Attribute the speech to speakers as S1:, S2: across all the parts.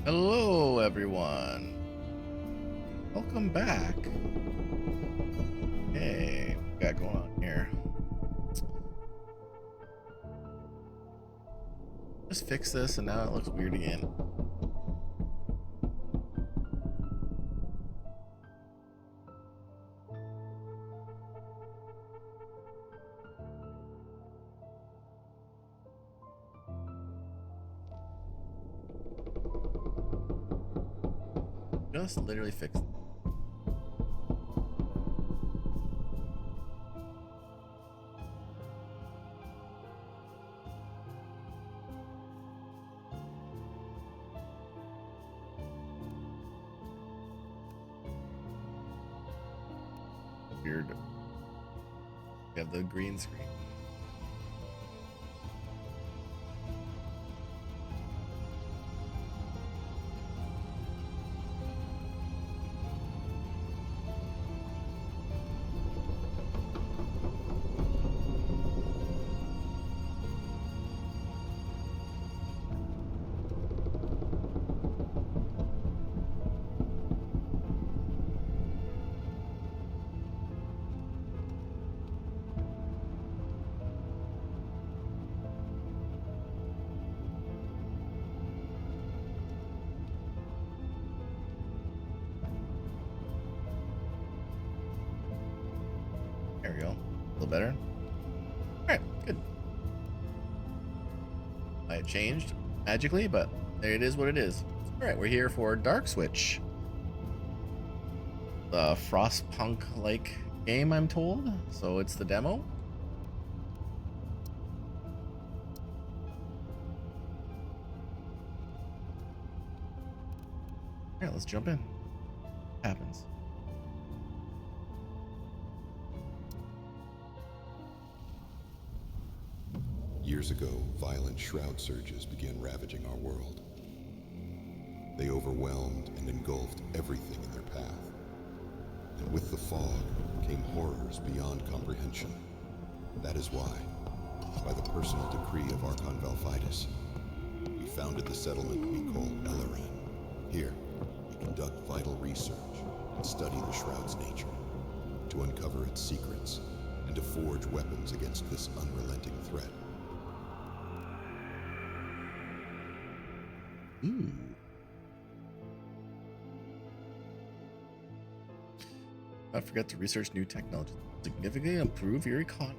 S1: Hello, everyone. Welcome back. Hey, what we got going on here? Just fix this, and now it looks weird again. Just literally fix it. Weird. We have the green screen. There we go. A little better. All right, good. It changed magically, but there it is what it is. All right, we're here for DarkSwitch. The Frostpunk-like game, I'm told. So it's the demo. All right, let's jump in. What happens?
S2: Years ago, violent shroud surges began ravaging our world. They overwhelmed and engulfed everything in their path. And with the fog came horrors beyond comprehension. That is why, by the personal decree of Archon Valphidas, we founded the settlement we call Elloran. Here, we conduct vital research and study the Shroud's nature, to uncover its secrets and to forge weapons against this unrelenting threat.
S1: Ooh. Not forget to research new technology to significantly improve your economy.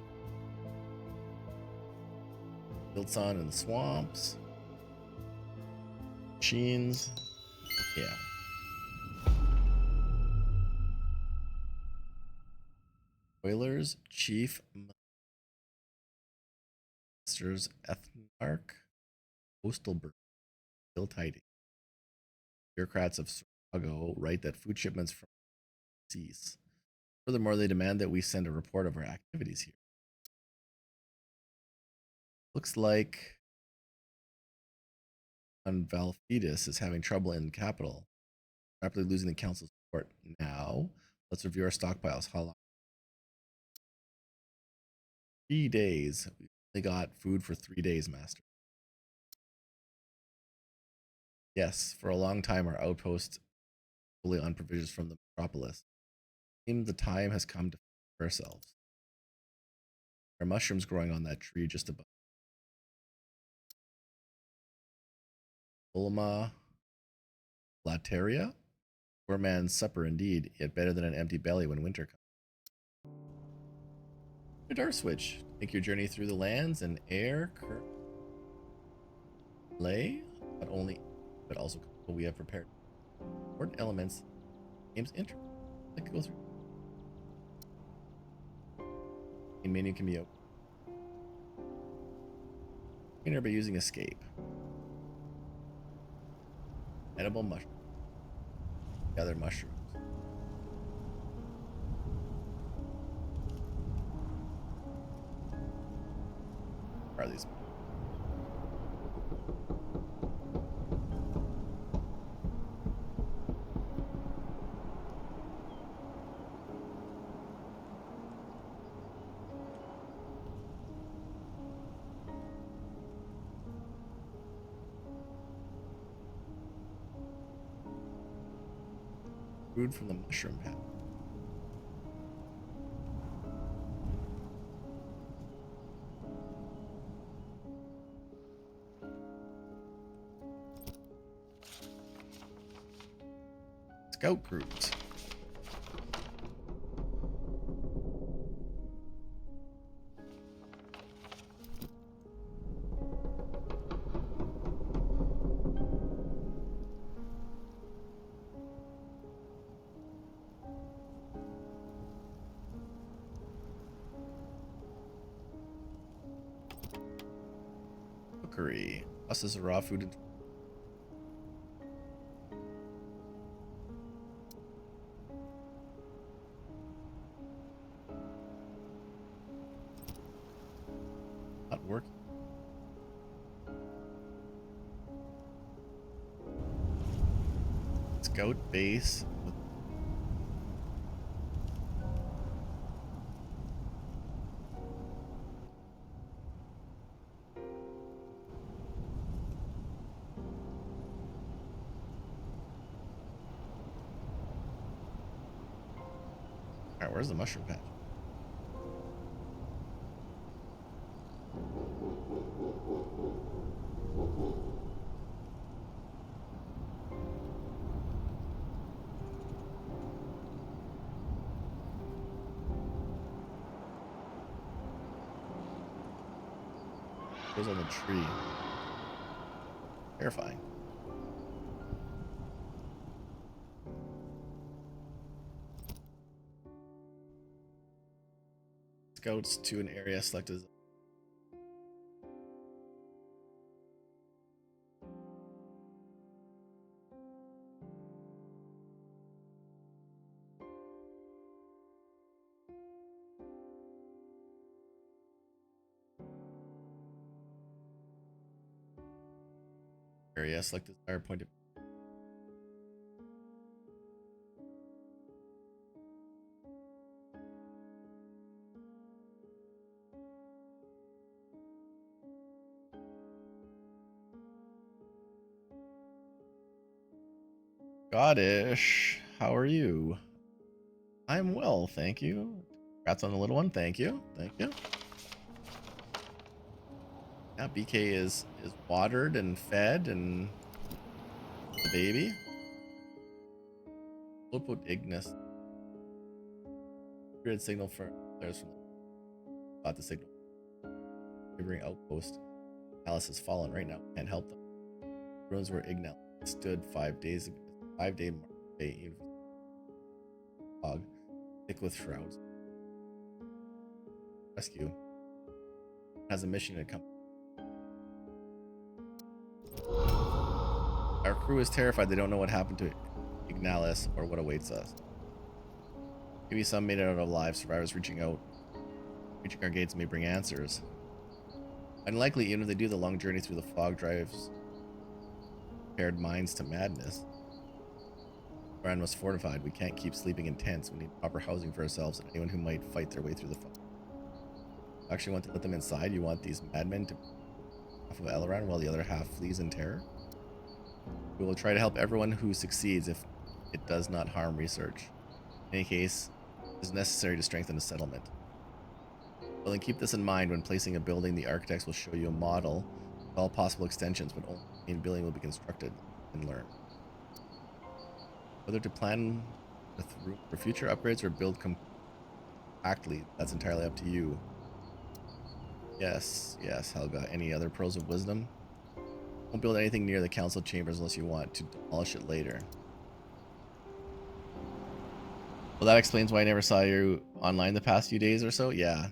S1: Built on in the swamps. Machines. Yeah. Oilers, Chief Masters, Ethnarch, Postal Bird, still tidy. Bureaucrats of Chicago write that food shipments from cease. Furthermore, they demand that we send a report of our activities here. Looks like Valphidas is having trouble in the capital, rapidly losing the council's support. Now, let's review our stockpiles. How long? 3 days. We only got food for 3 days, Master. Yes, for a long time, our outpost fully on provisions from the metropolis. It seems the time has come to feed ourselves. There are mushrooms growing on that tree just above. Ulma Lateria? Poor man's supper indeed, yet better than an empty belly when winter comes. DarkSwitch. Take your journey through the lands and air lay, not only, but also what we have prepared. Important elements. Game's intro. I could go through. Main menu can be open. Cleaner by using escape. Edible mushroom. Gather mushrooms. Where are these? Food from the mushroom patch. Scout groups. Cookery. Process of raw food. Not working. Scout base. Alright, where's the mushroom patch? Goes on the tree. Terrifying. Scouts to an area selected as area selected as fire point of Scottish. How are you? I'm well, thank you. Congrats on the little one, thank you. Thank you. Yeah, BK is watered and fed and the baby. Lopot Ignis. Grid signal for players from got the signal. Neighboring outpost. Alice has fallen right now. Can't help them. Ruins where Ignal stood 5 days ago. 5-day day fog. Thick with shrouds. Rescue. Has a mission to come. Our crew is terrified. They don't know what happened to Ignalis or what awaits us. Maybe some made it out alive. Survivors reaching our gates may bring answers. Unlikely, even if they do, the long journey through the fog drives prepared minds to madness. Brand was fortified. We can't keep sleeping in tents. We need proper housing for ourselves and anyone who might fight their way through the fog. You actually want to let them inside? You want these madmen to half of Elrond while the other half flees in terror? We will try to help everyone who succeeds if it does not harm research. In any case, it is necessary to strengthen the settlement. Well, then keep this in mind when placing a building. The architects will show you a model with all possible extensions, but only the main building will be constructed and learn. Whether to plan with room for future upgrades or build compactly, that's entirely up to you. Yes, Helga. Any other pearls of wisdom? Don't build anything near the council chambers unless you want to demolish it later. Well, that explains why I never saw you online the past few days or so. Yeah.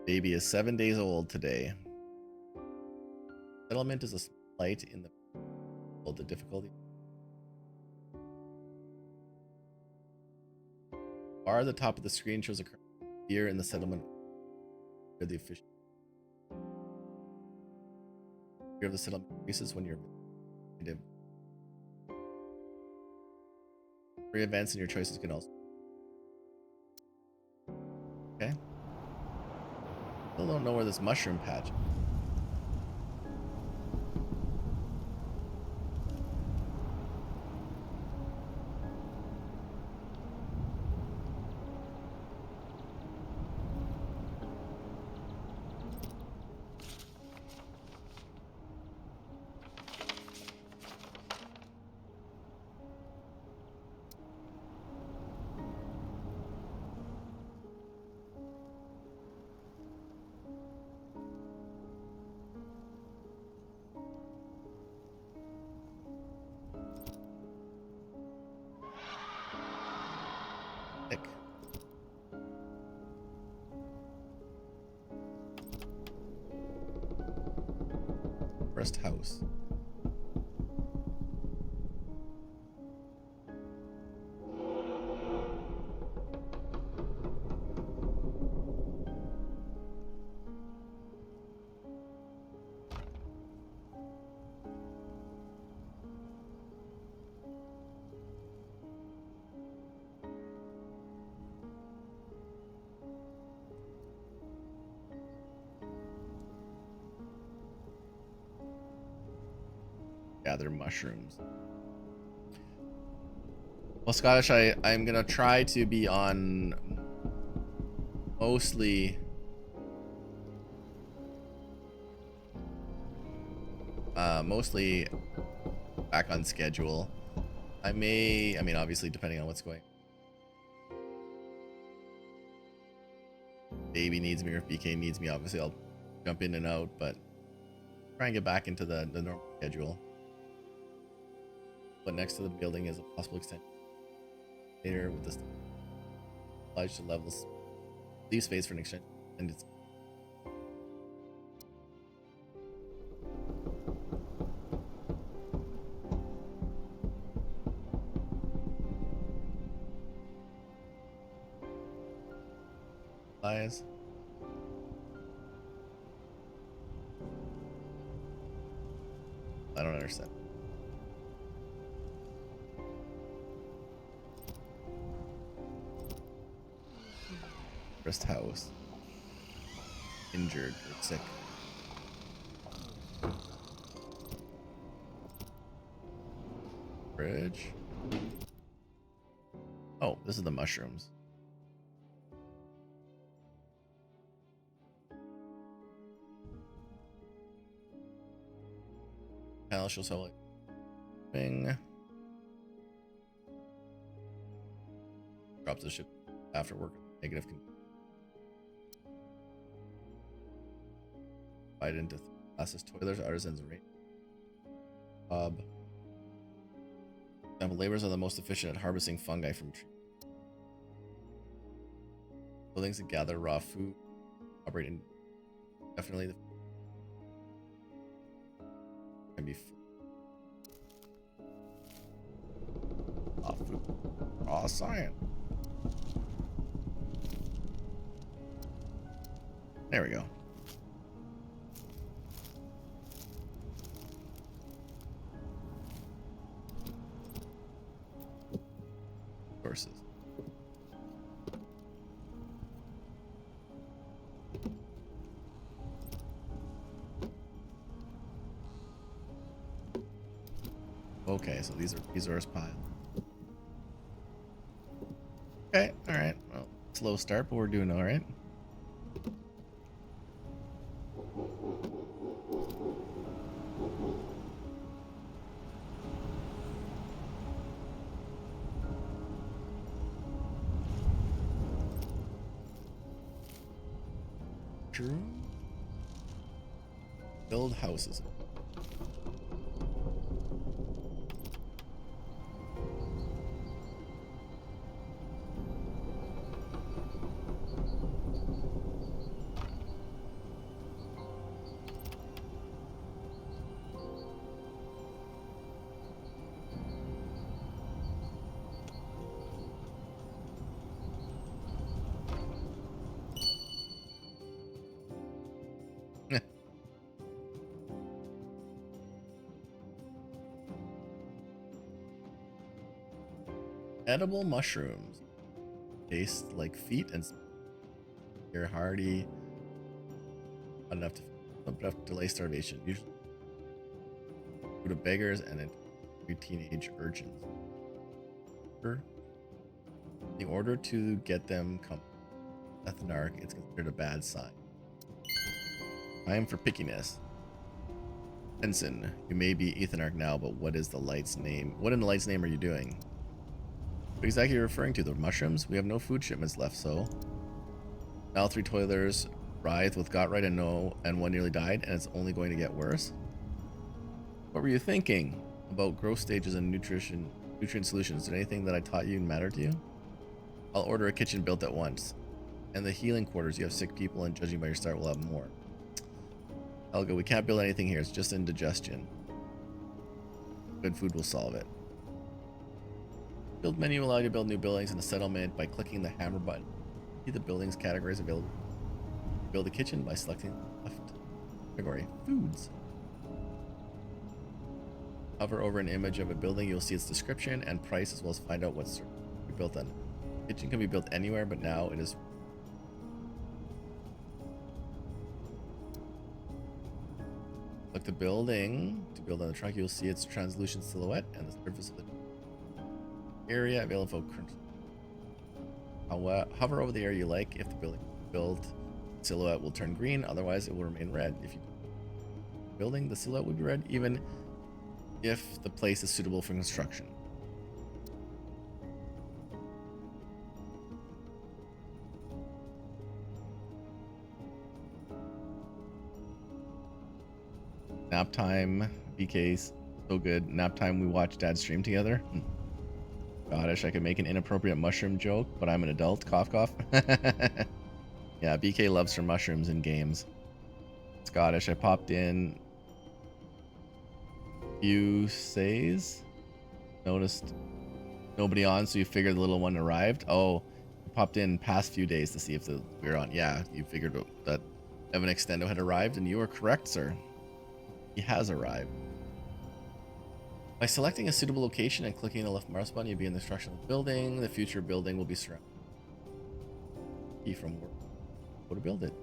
S1: Baby is 7 days old today. Settlement is a slight in the difficulty. Bar at the top of the screen shows a here in the settlement. The official fear of the settlement increases when you're free events and your choices can also. Okay. Still don't know where this mushroom patch is. Rest house. Gather mushrooms. Well, Scottish, I'm gonna try to be on mostly mostly back on schedule. I mean, obviously, depending on what's going. Baby needs me, or if BK needs me, obviously I'll jump in and out, but try and get back into the normal schedule. But next to the building is a possible extension later with this obliged to levels. Leave space for an extension, and it's lies. I don't understand. Rest house. Injured or sick. Bridge. Oh, this is the mushrooms. Hell, she'll sell it. Bing. Drops the ship after work. Negative. Divide into classes: toilers, artisans, rain. Example, laborers are the most efficient at harvesting fungi from trees. Buildings that gather raw food. Operate in definitely the can be raw food. Raw science. There we go. Sources. Okay, so these are resource pile. Okay, all right. Well, slow start, but we're doing all right. True. Build houses. Edible mushrooms. Taste like feet and you're hardy. Not enough to delay starvation. Usually food of beggars and teenage urchins. In order to get them come Ethnarch, it's considered a bad sign. I am for pickiness. Ensign, you may be Ethanarch now, but what is the light's name? What in the light's name are you doing? What exactly are you referring to? The mushrooms? We have no food shipments left, so. Now 3 toilers writhed with got right and no, and 1 nearly died, and it's only going to get worse. What were you thinking about growth stages and nutrient solutions? Did anything that I taught you matter to you? I'll order a kitchen built at once. And the healing quarters, you have sick people, and judging by your start, we'll have more. Helga, we can't build anything here. It's just indigestion. Good food will solve it. Build menu will allow you to build new buildings in a settlement by clicking the hammer button. See the buildings categories available. Build a kitchen by selecting the left category. Foods. Hover over an image of a building, you'll see its description and price, as well as find out what sort to be built on. Kitchen can be built anywhere, but now it is. Select the building to build on the truck. You'll see its translucent silhouette and the surface of the area available for. Hover over the area you like. If the building built, silhouette will turn green. Otherwise, it will remain red. If you building, the silhouette will be red, even if the place is suitable for construction. Nap time, BK's so good. Nap time, we watch Dad stream together. Gosh, I could make an inappropriate mushroom joke, but I'm an adult. Cough, cough. Yeah, BK loves her mushrooms in games. Scottish, I popped in. You says noticed nobody on, so you figured the little one arrived. Oh, you popped in past few days to see if we were on. Yeah, you figured that Evan Extendo had arrived, and you were correct, sir. He has arrived. By selecting a suitable location and clicking the left mouse button, you'll be in the construction of the building. The future building will be surrounded. Key from work. Go to build it.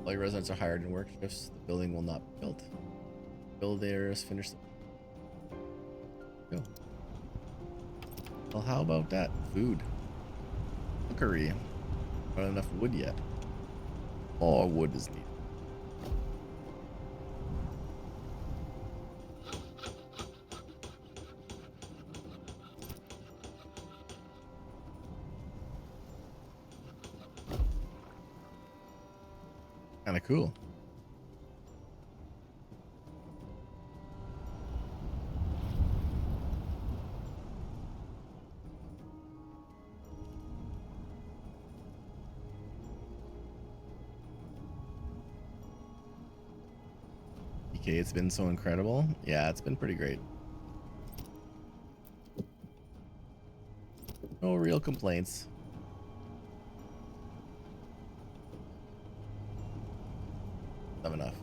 S1: All your residents are hired in work shifts. The building will not be built. Builders finish the. Go. Well, how about that? Food. Cookery. Not enough wood yet. More wood is needed. Kind of cool. Okay, it's been so incredible. Yeah, it's been pretty great. No real complaints. Not enough.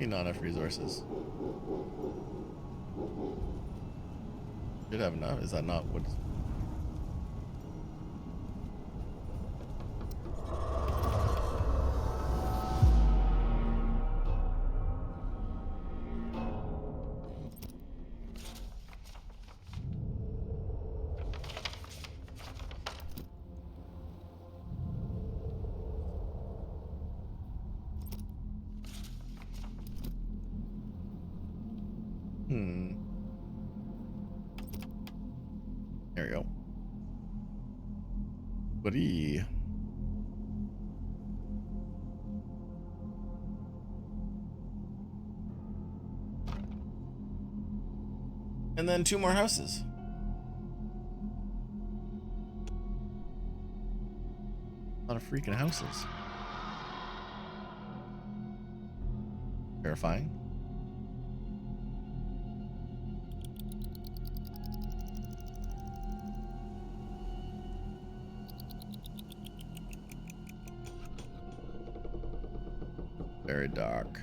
S1: Not enough resources. Should have enough. Is that not what? There we go. Buddy. And then 2 more houses. A lot of freaking houses. Verifying. Very dark.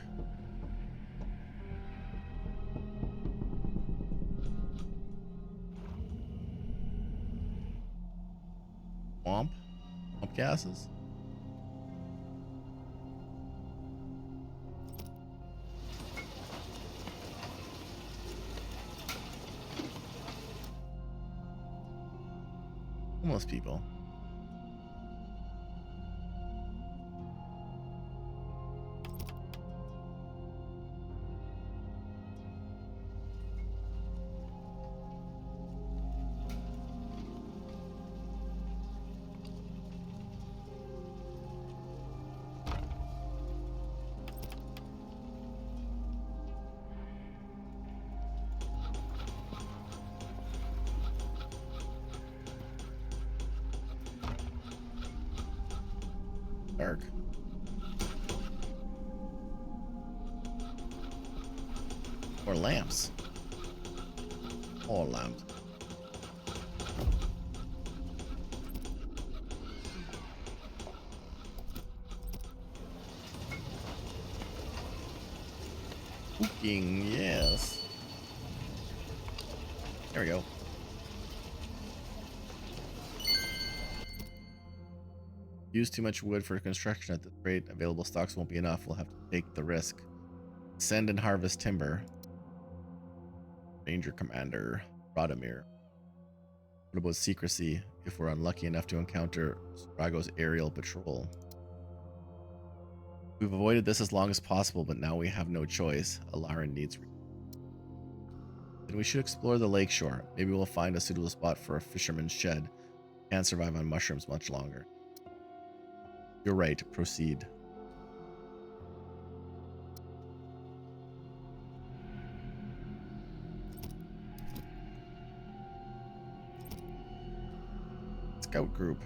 S1: Swamp gases. Almost people. dark. More lamps. More lamps. Cooking, yes. There we go. Use too much wood for construction at this rate. Available stocks won't be enough. We'll have to take the risk. Send and harvest timber. Ranger Commander Radomir. What about secrecy if we're unlucky enough to encounter Sprago's aerial patrol? We've avoided this as long as possible, but now we have no choice. Alarin needs. Then we should explore the lakeshore. Maybe we'll find a suitable spot for a fisherman's shed. Can't survive on mushrooms much longer. You're right. Proceed. Scout group.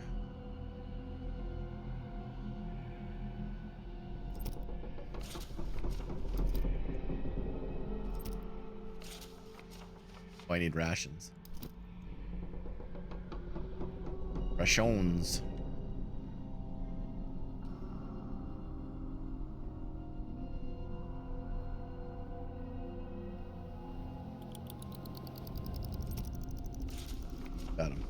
S1: Oh, I need rations. Rations. Got him.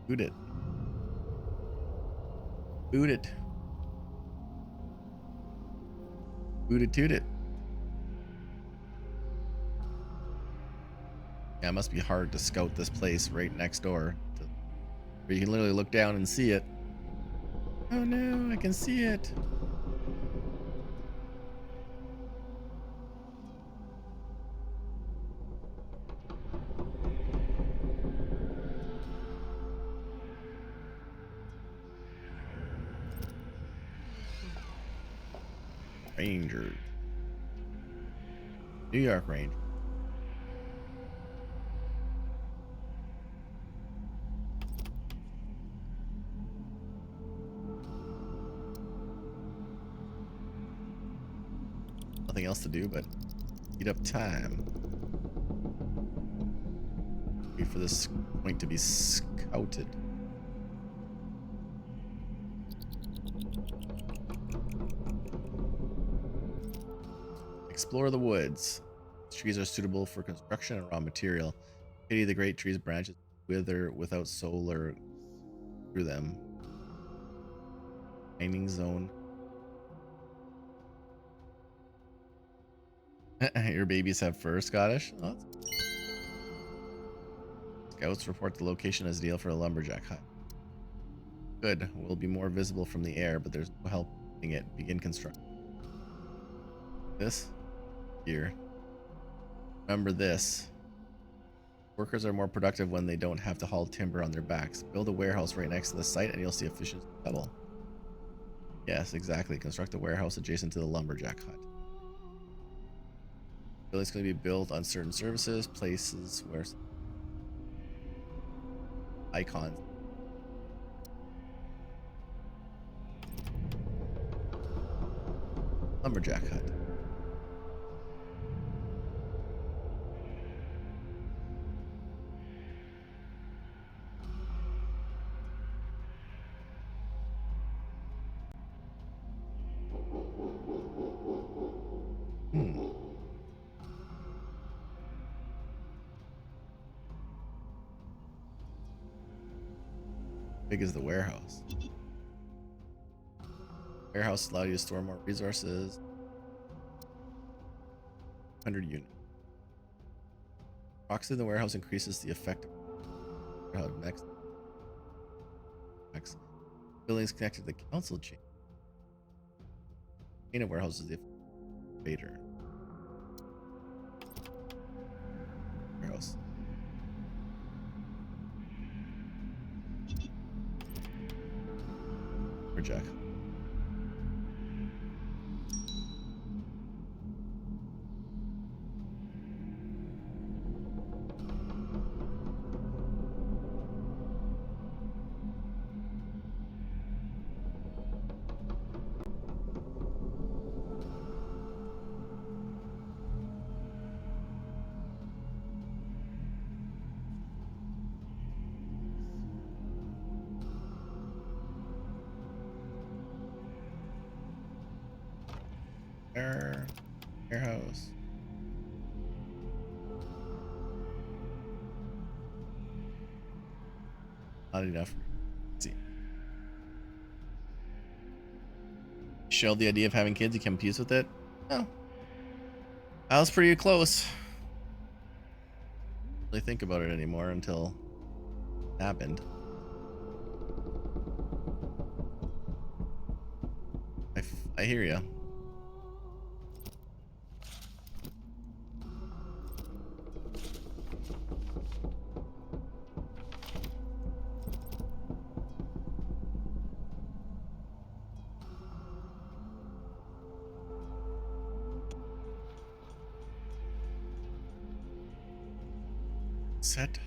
S1: Boot it. Boot it. Boot it, toot it. Yeah, it must be hard to scout this place right next door. Where you can literally look down and see it. Oh no, I can see it. Ranger. New York Ranger. Nothing else to do but eat up time. Wait for this point to be scouted. Explore the woods. These trees are suitable for construction and raw material. Pity the great tree's branches wither without solar through them. Mining zone. Your babies have fur, Scottish? Oh, scouts report the location as ideal for a lumberjack hut. Good. We'll be more visible from the air, but there's no help in it. Begin construction. This? Here. Remember this. Workers are more productive when they don't have to haul timber on their backs. Build a warehouse right next to the site and you'll see efficiency double. Yes, exactly. Construct a warehouse adjacent to the lumberjack hut. Buildings can be built on certain services, places where icons. Lumberjack hut. Big is the warehouse. Warehouse allows you to store more resources. 100 units. Proxy in the warehouse increases the effect of next. Buildings connected to the council chain. Chain of warehouses the vader. Warehouse. Jack. warehouse. Not enough. Let's see. Shelled the idea of having kids. You come peace with it. Oh, I was pretty close. Really think about it anymore until it happened. I hear you. Set.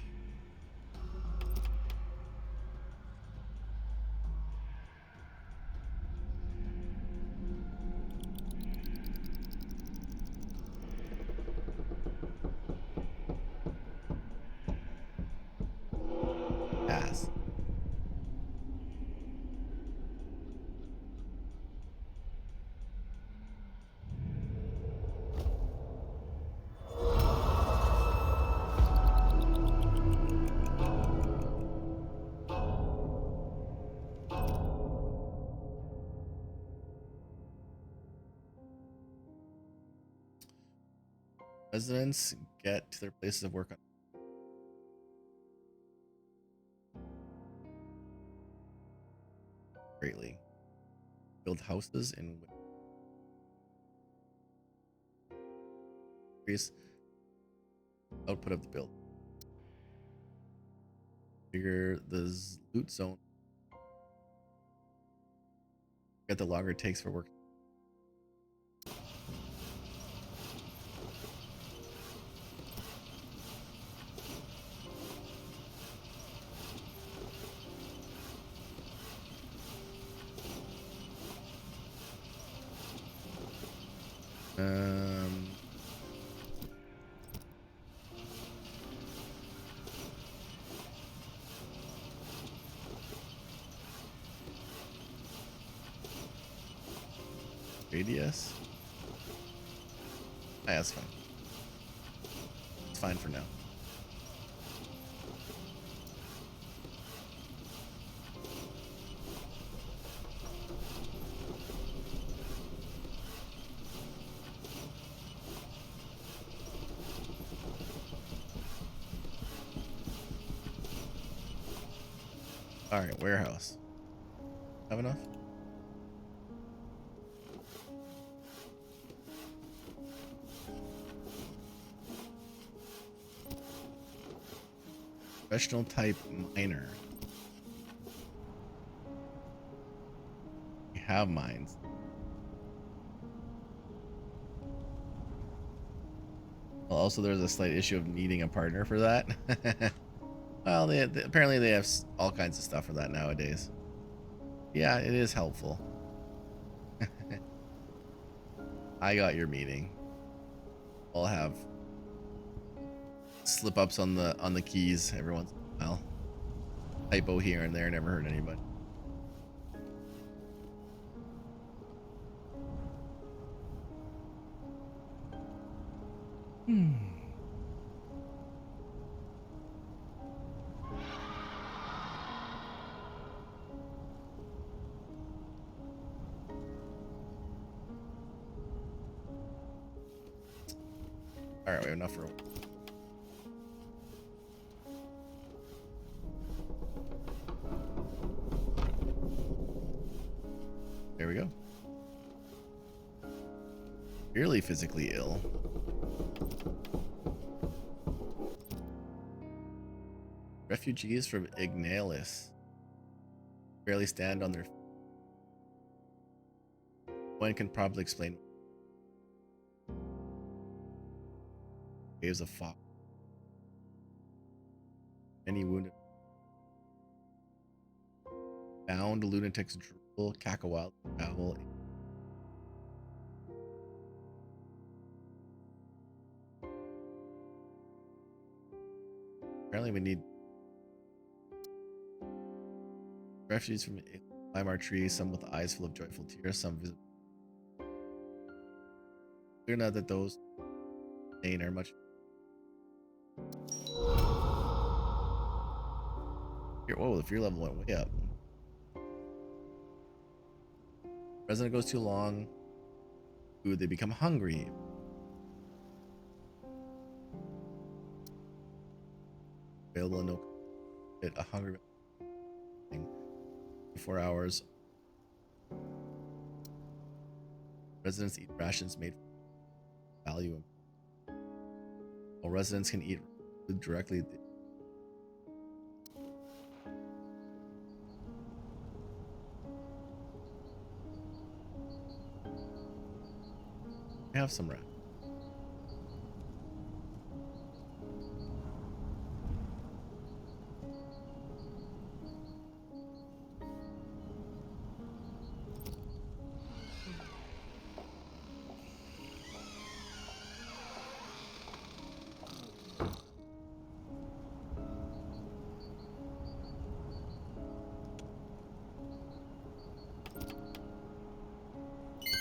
S1: Pass. Residents get to their places of work greatly. Build houses and increase output of the build. Figure the loot zone. Get the longer it takes for work. Radius. Ah, that's fine. It's fine for now. All right, warehouse. Have enough? Professional type miner. We have mines. Well, also there's a slight issue of needing a partner for that. Well, apparently they have all kinds of stuff for that nowadays. Yeah, it is helpful. I got your meeting. I'll have slip ups on the keys every once in a while. Typo here and there, never hurt anybody. All right, we have enough for. There we go. Severely physically ill. Refugees from Ignalis barely stand on their feet. One can probably explain. Waves of fog. Many wounded. Bound lunatics drool, cackawal, owl. Apparently we need refugees from climb our trees, some with eyes full of joyful tears, some visible. Clear now that those main are much. Whoa, the fear level went way up. Resident goes too long. Ooh, they become hungry. Available in no a hungry 4 hours. Residents eat rations made for value. While residents can eat food directly. We have some rat.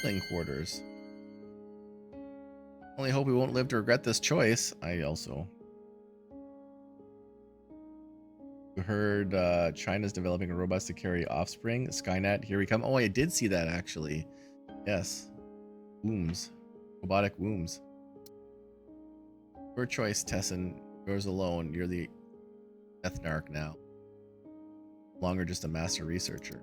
S1: Living quarters. Only hope we won't live to regret this choice. I also heard China's developing robots to carry offspring. Skynet, here we come. Oh, I did see that actually. Yes. Wombs. Robotic wombs. Your choice, Tessin. Yours alone. You're the ethnarch now. No longer just a master researcher.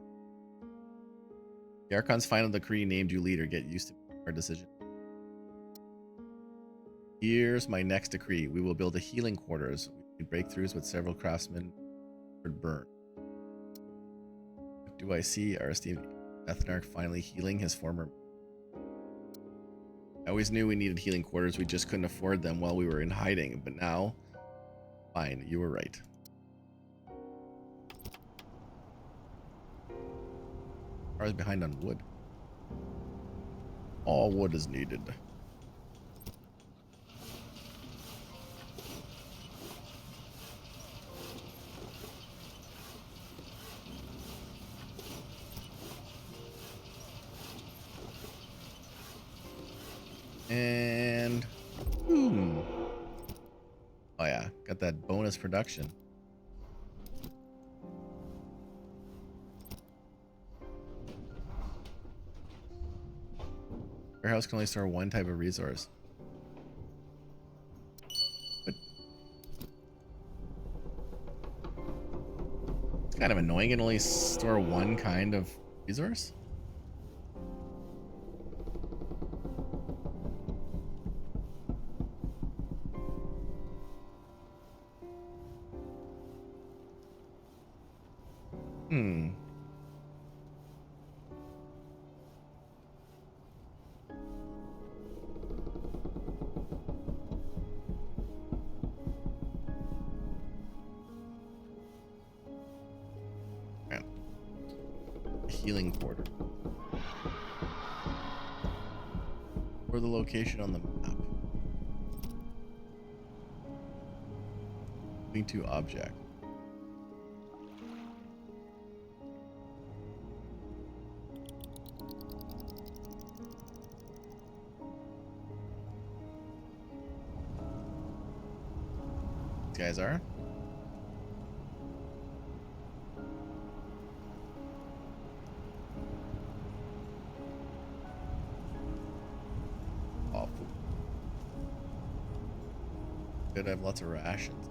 S1: The Archon's final decree named you leader. Get used to our decision. Here's my next decree. We will build a healing quarters. We need breakthroughs with several craftsmen burn. Do I see our esteemed ethnarch finally healing his former? I always knew we needed healing quarters. We just couldn't afford them while we were in hiding. But now, fine, you were right. Cars behind on wood. All wood is needed. And oh yeah, got that bonus production. Warehouse can only store one type of resource. But it's kind of annoying. It can only store one kind of resource. Healing quarter. Or the location on the map. Moving to object. These guys are. Good, I have lots of rations.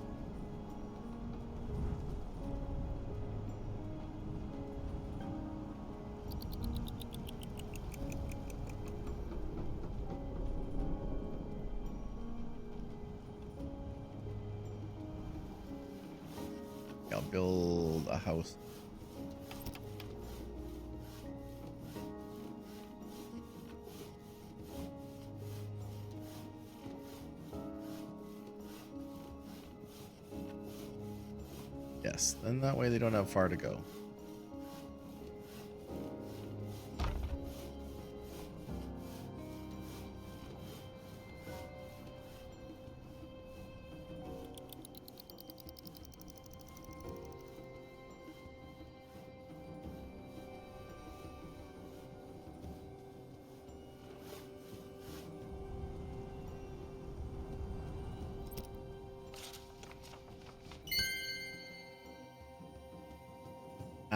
S1: I'll build a house. Yes, then that way they don't have far to go.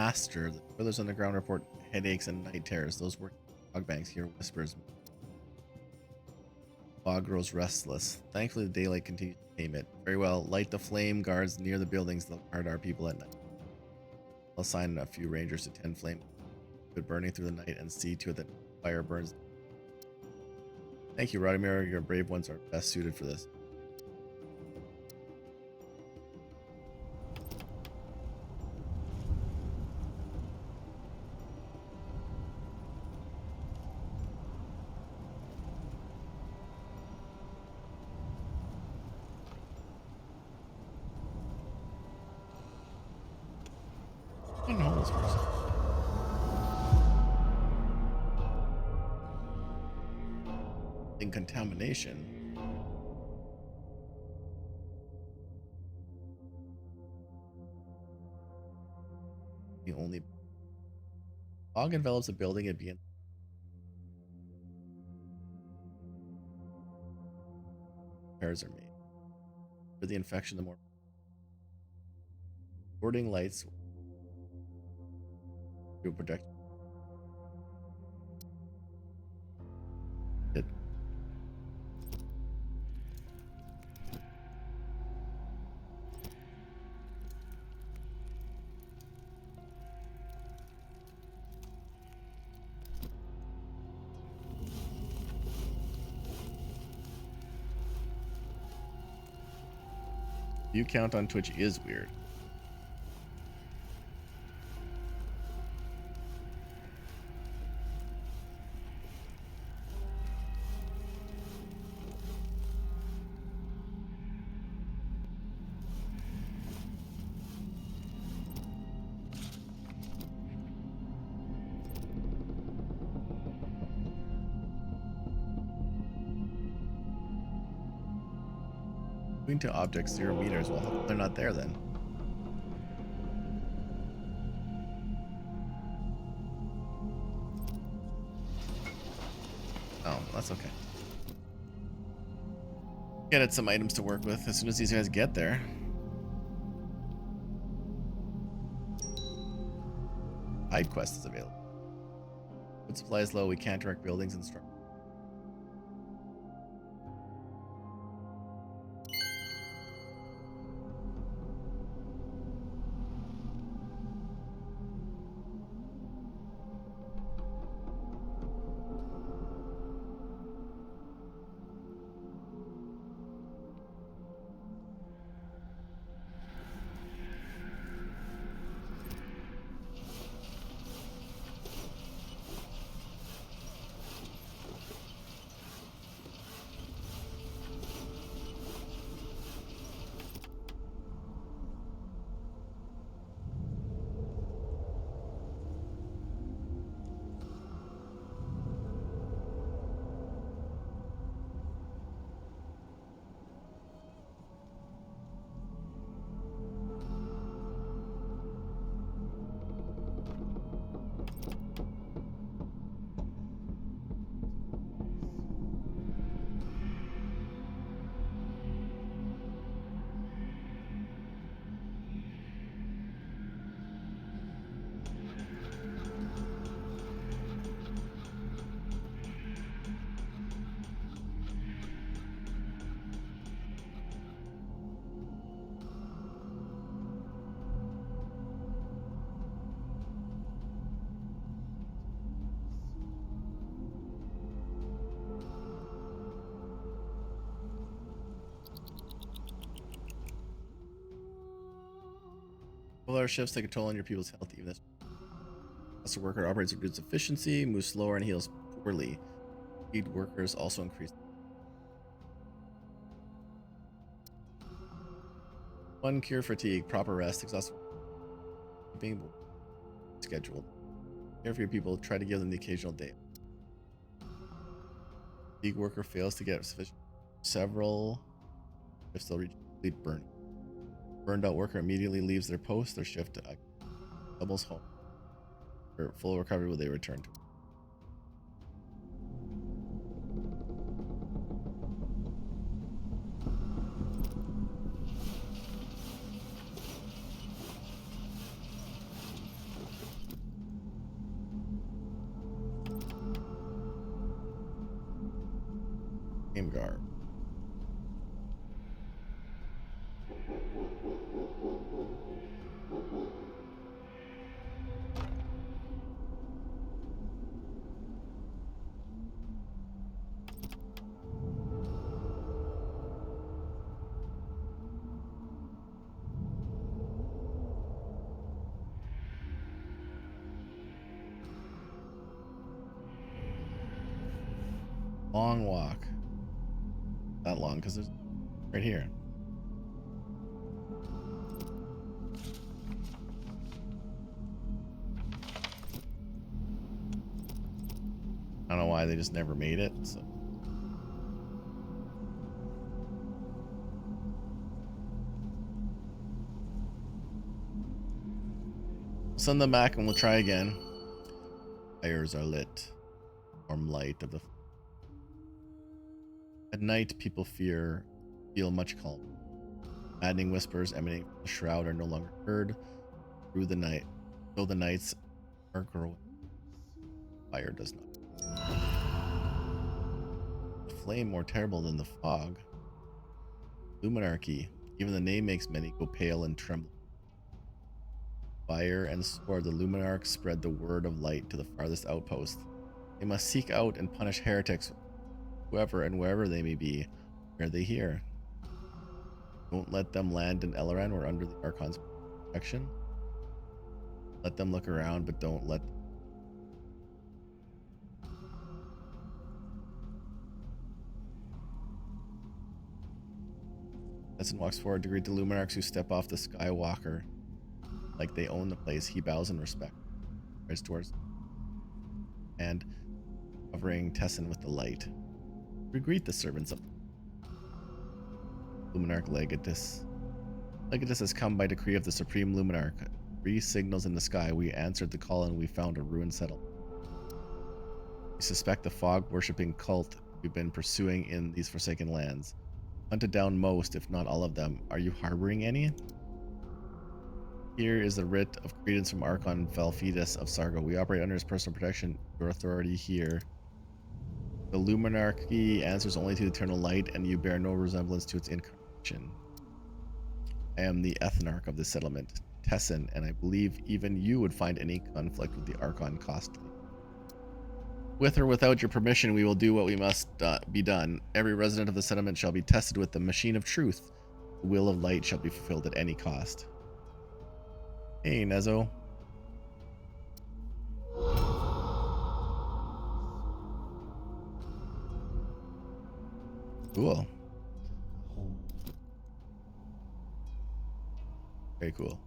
S1: Master. The toilers underground report headaches and night terrors. Those working fog banks hear whispers. Fog grows restless. Thankfully, the daylight continues to tame it. Very well. Light the flame guards near the buildings. They'll guard our people at night. I'll assign a few rangers to tend flame burning through the night and see to it that fire burns. Thank you, Radimir. Your brave ones are best suited for this. I don't know this person. In contamination. The only fog envelops a building, it begins. Repairs are made. For the infection, the more boarding lights will protect it. View count on Twitch is weird. Moving to objects 0 meters. Well, they're not there then. Oh, that's okay. Get it some items to work with as soon as these guys get there. Hide quest is available. Food supply is low. We can't direct buildings and structures. Polar shifts take a toll on your people's health. Even as a worker operates with reduced efficiency, moves slower, and heals poorly. Speed workers also increase. One, cure fatigue, proper rest, exhaustive being scheduled. Care for your people, try to give them the occasional day. Fatigue worker fails to get sufficient. Several shifts still reach complete burn. Burned out worker immediately leaves their post. Their shift doubles home. For full recovery will they return to it. Game garb. Long walk. Not long, because there's right here. I don't know why they just never made it. So. Send them back and we'll try again. Fires are lit. Warm light of the. At night, people feel much calmer. Maddening whispers emanating from the shroud are no longer heard through the night, though the nights are growing. Fire does not. A flame more terrible than the fog. Luminarchy. Even the name makes many go pale and tremble. Fire and sword, the Luminarchs spread the word of light to the farthest outpost. They must seek out and punish heretics, whoever and wherever they may be. Are they here? Don't let them land in Elran or under the Archon's protection. Let them look around, but don't let them. Tessin walks forward to greet the Luminarchs who step off the Skywalker. Like they own the place, he bows in respect. Strides towards and covering Tessin with the light. We greet the servants of Luminarch Legatus. Legatus has come by decree of the Supreme Luminarch. 3 signals in the sky. We answered the call and we found a ruined settlement. We suspect the fog-worshipping cult we've been pursuing in these forsaken lands. Hunted down most, if not all of them. Are you harboring any? Here is the writ of credence from Archon Valfidus of Sargo. We operate under his personal protection. Your authority here. The Luminarchy answers only to eternal light, and you bear no resemblance to its incarnation. I am the Ethnarch of this settlement, Tessin, and I believe even you would find any conflict with the Archon costly. With or without your permission, we will do what we must be done. Every resident of the settlement shall be tested with the machine of truth. The will of light shall be fulfilled at any cost. Hey, Nezo. Cool. Very cool.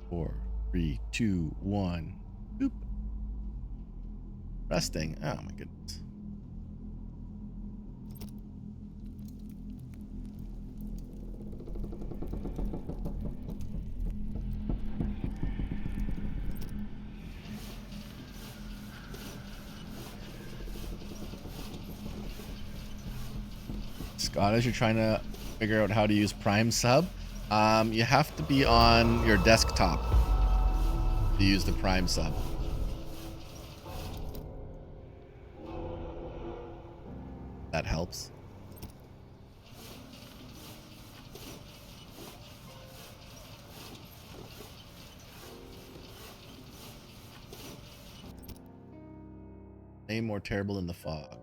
S1: 4, 3, 2, 1. Boop. Resting. Oh my goodness. Scott, as you're trying to figure out how to use Prime Sub, you have to be on your desktop to use the Prime Sub. That helps. Name more terrible than the fog.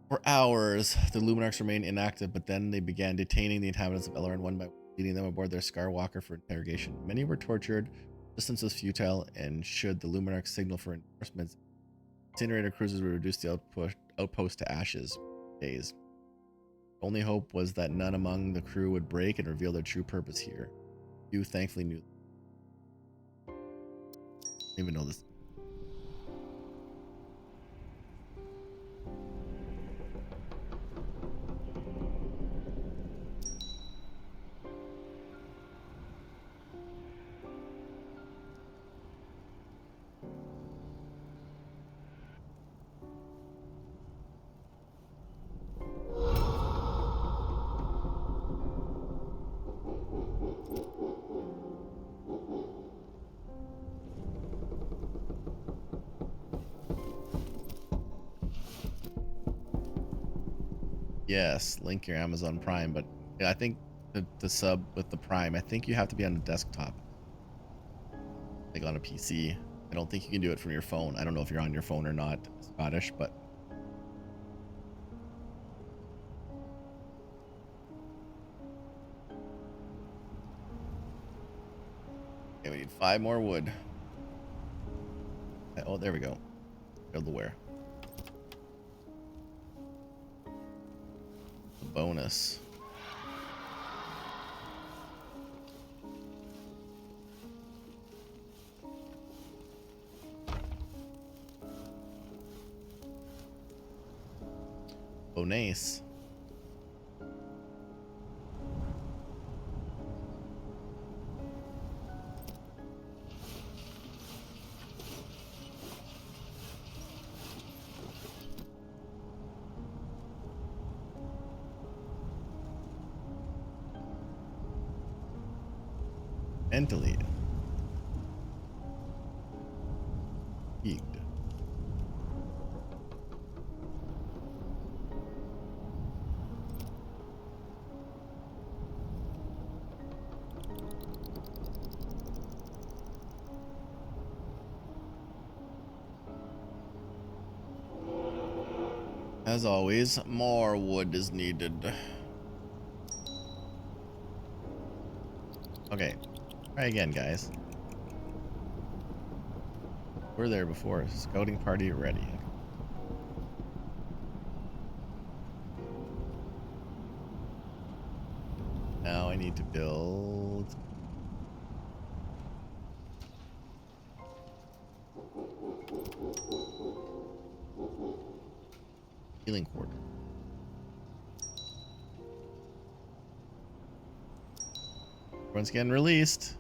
S1: For hours, the Luminarchs remained inactive, but then they began detaining the inhabitants of Elran one by one, leading them aboard their Skywalker for interrogation. Many were tortured, resistance was futile, and should the Luminarchs signal for reinforcements, incinerator cruisers would reduce the outpost to ashes. Days. Only hope was that none among the crew would break and reveal their true purpose here. You thankfully knew. I didn't even know this. Yes, link your Amazon Prime, but yeah, I think to sub with the Prime, I think you have to be on the desktop, like on a PC. I don't think you can do it from your phone. I don't know if you're on your phone or not, Scottish, but okay, we need 5 more wood. Oh, there we go. Build the ware. The bonus. Bonus. Mentally. Fatigued. As always, more wood is needed. Okay, try again, guys. We're there before. Scouting party ready. Now I need to build. Healing quarter. Everyone's getting released.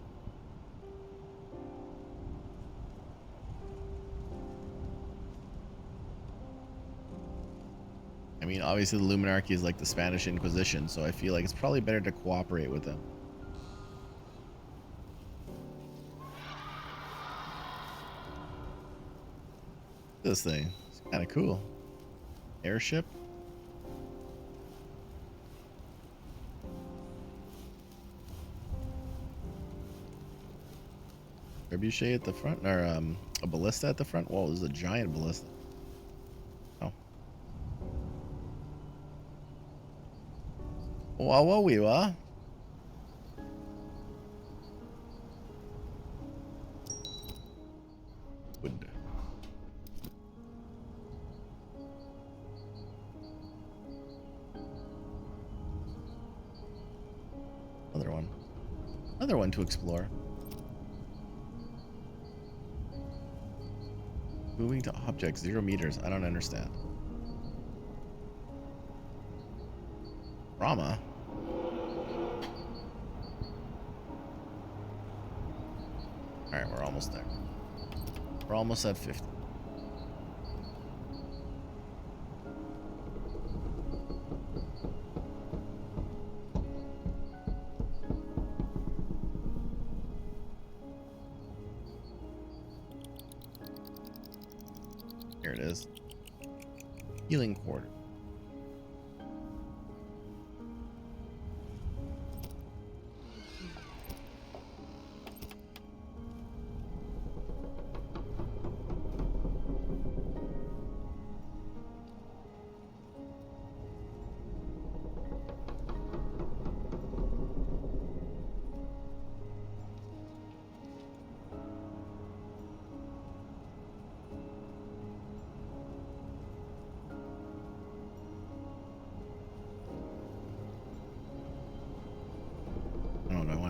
S1: I mean, obviously the Luminarchy is like the Spanish Inquisition, so I feel like it's probably better to cooperate with them. This thing, it's kind of cool. Airship. Trebuchet at the front, or a ballista at the front. Whoa, this is a giant ballista. Oh. Wow, we were. Wood. Another one. Another one to explore. Moving to objects 0 meters. I don't understand. Rama. Alright, we're almost there. We're almost at 50. Here it is. Healing quarter.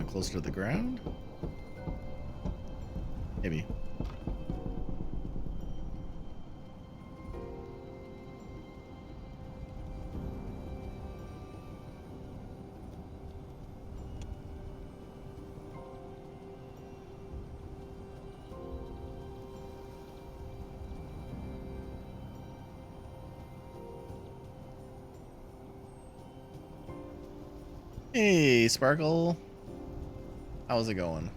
S1: Closer to the ground? Maybe. Hey, Sparkle. How's it going?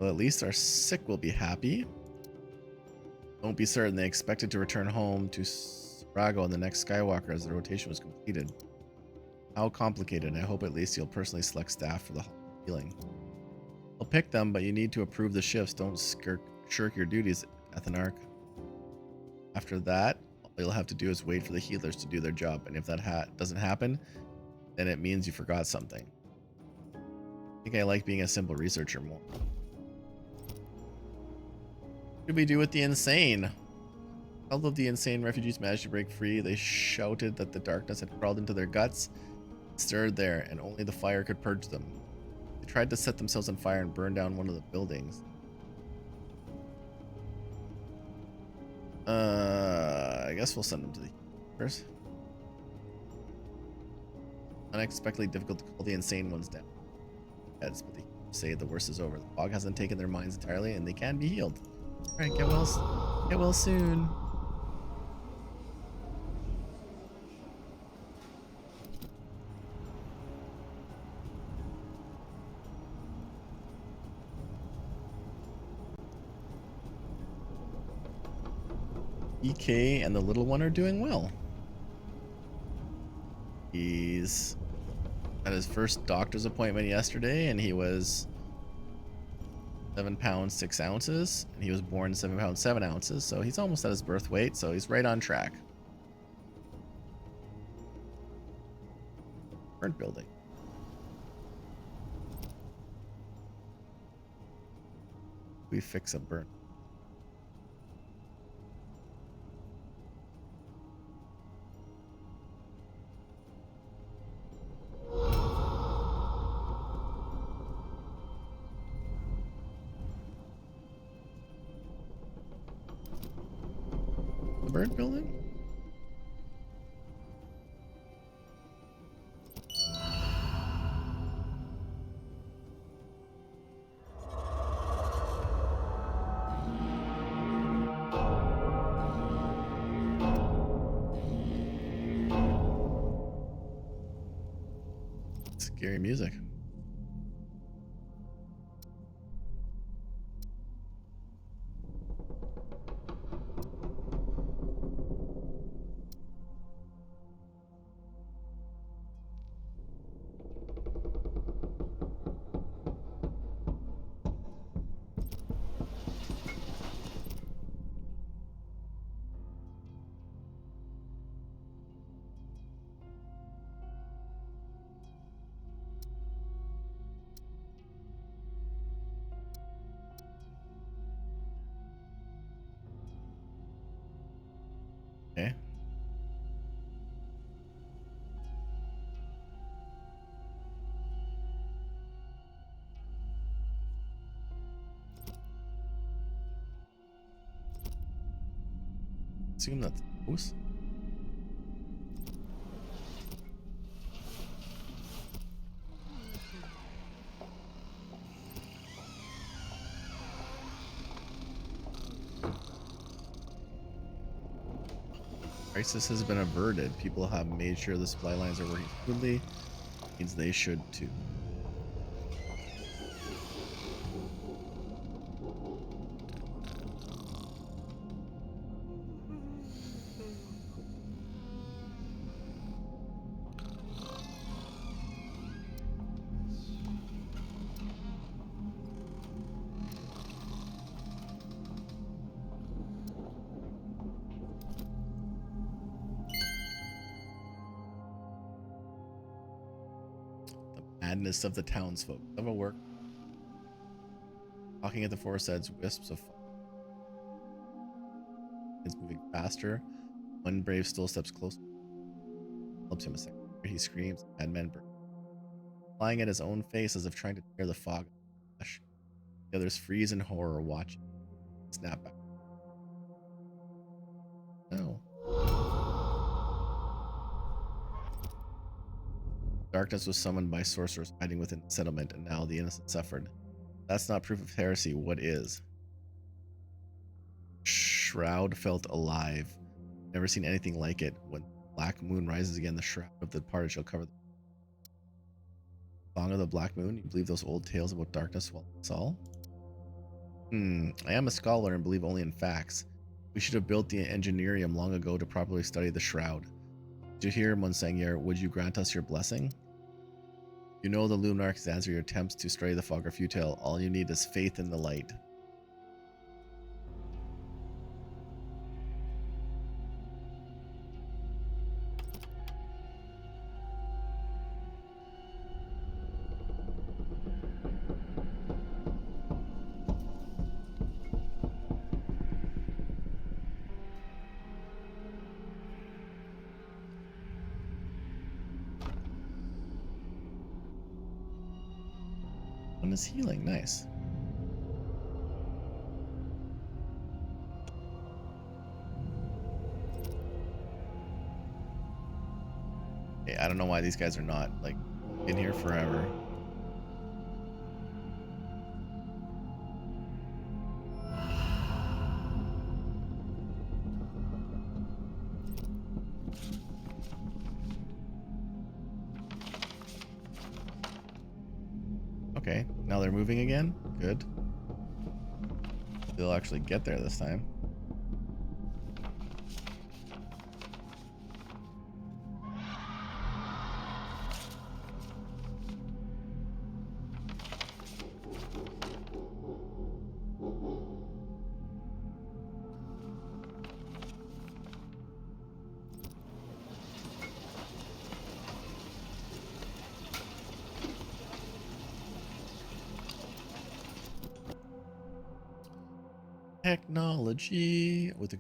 S1: Well, at least our sick will be happy. Don't be certain they expected to return home to Sprago on the next Skywalker as the rotation was completed. How complicated. I hope at least you'll personally select staff for the healing. I'll pick them, but you need to approve the shifts. Don't shirk your duties, Ethanarch. After that, all you'll have to do is wait for the healers to do their job, and if that doesn't happen, then it means you forgot something. I think I like being a simple researcher more. What did we do with the insane? Although the insane refugees managed to break free, they shouted that the darkness had crawled into their guts, stirred there, and only the fire could purge them. They tried to set themselves on fire and burn down one of the buildings. I guess we'll send them to the healers. Unexpectedly difficult to call the insane ones down. But they say the worst is over. The fog hasn't taken their minds entirely, and they can be healed. All right, get well soon. EK and the little one are doing well. He's at his first doctor's appointment yesterday, and he was 7 pounds 6 ounces, and he was born 7 pounds 7 ounces, so he's almost at his birth weight, so he's right on track. Burnt building. We fix a burnt. Burnt building? Scary music. Okay. Assume that's close. Crisis has been averted. People have made sure the supply lines are working smoothly. Means they should too. Madness of the townsfolk. Some will work. Talking at the forest adds wisps of fog. It's moving faster. One brave still steps closer. Helps him a second. He screams. Madmen burn. Flying at his own face as if trying to tear the fog. The others freeze in horror, watching. Snap back. No. Darkness was summoned by sorcerers hiding within the settlement, and now the innocent suffered. That's not proof of heresy. What is? Shroud felt alive. Never seen anything like it. When black moon rises again, the shroud of the departed shall cover the song of the black moon. You believe those old tales about darkness swallowing us all? I am a scholar and believe only in facts. We should have built the Engineerium long ago to properly study the Shroud. Did you hear, Monseigneur? Would you grant us your blessing? You know the Luminarch's answer. Your attempts to study the fog are futile. All you need is faith in the light. One is healing. Nice. Hey, I don't know why these guys are not like in here forever. Okay, now they're moving again. Good. They'll actually get there this time. Technology with the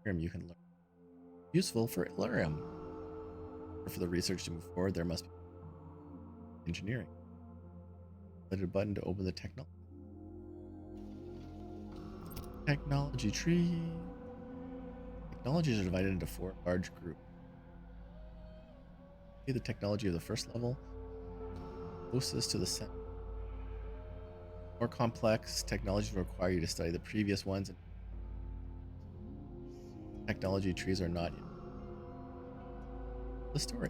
S1: Illyrium you can learn. Useful for Illyrium. For the research to move forward, there must be engineering. Click a button to open the technology tree. Technologies are divided into 4 large groups. The technology of the first level, closest to the center. More complex technologies will require you to study the previous ones. And technology trees are not yet the story.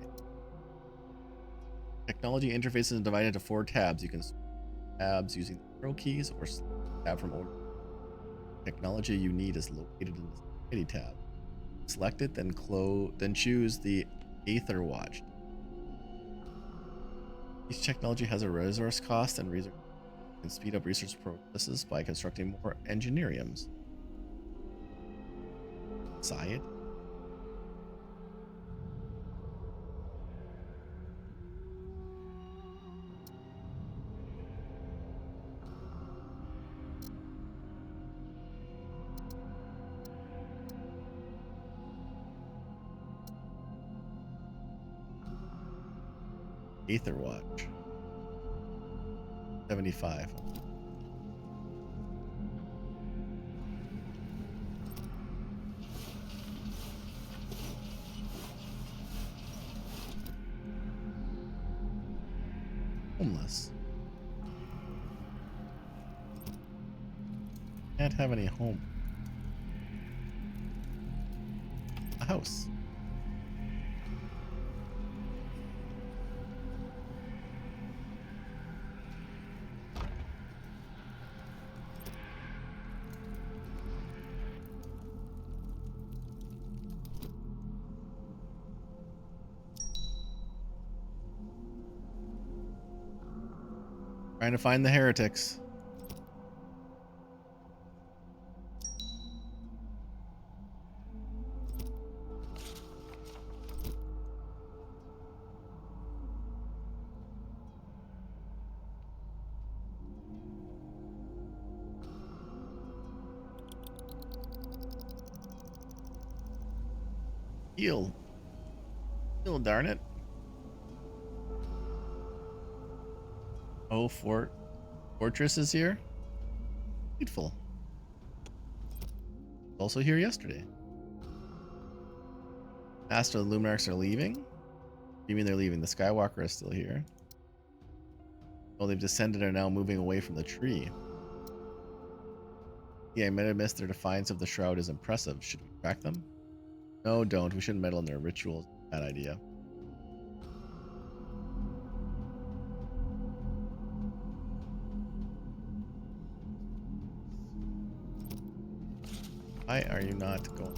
S1: Technology interfaces are divided into 4 tabs. You can switch tabs using the arrow keys or tab from order. Technology you need is located in the society tab. Select it, then choose the Aether Watch. Each technology has a resource cost and research can speed up research processes by constructing more engineeriums. Science. Aether Watch. 75. Homeless. Can't have any home. A house. Trying to find the heretics. Heal. Heal, darn it. Oh, Fortress is here. Beautiful. Also here yesterday. Astro the Luminarchs are leaving? You mean they're leaving? The Skywalker is still here. Oh, they've descended and are now moving away from the tree. Yeah, I might have missed their defiance of the Shroud is impressive. Should we track them? No, don't. We shouldn't meddle in their rituals. Bad idea. Why are you not going?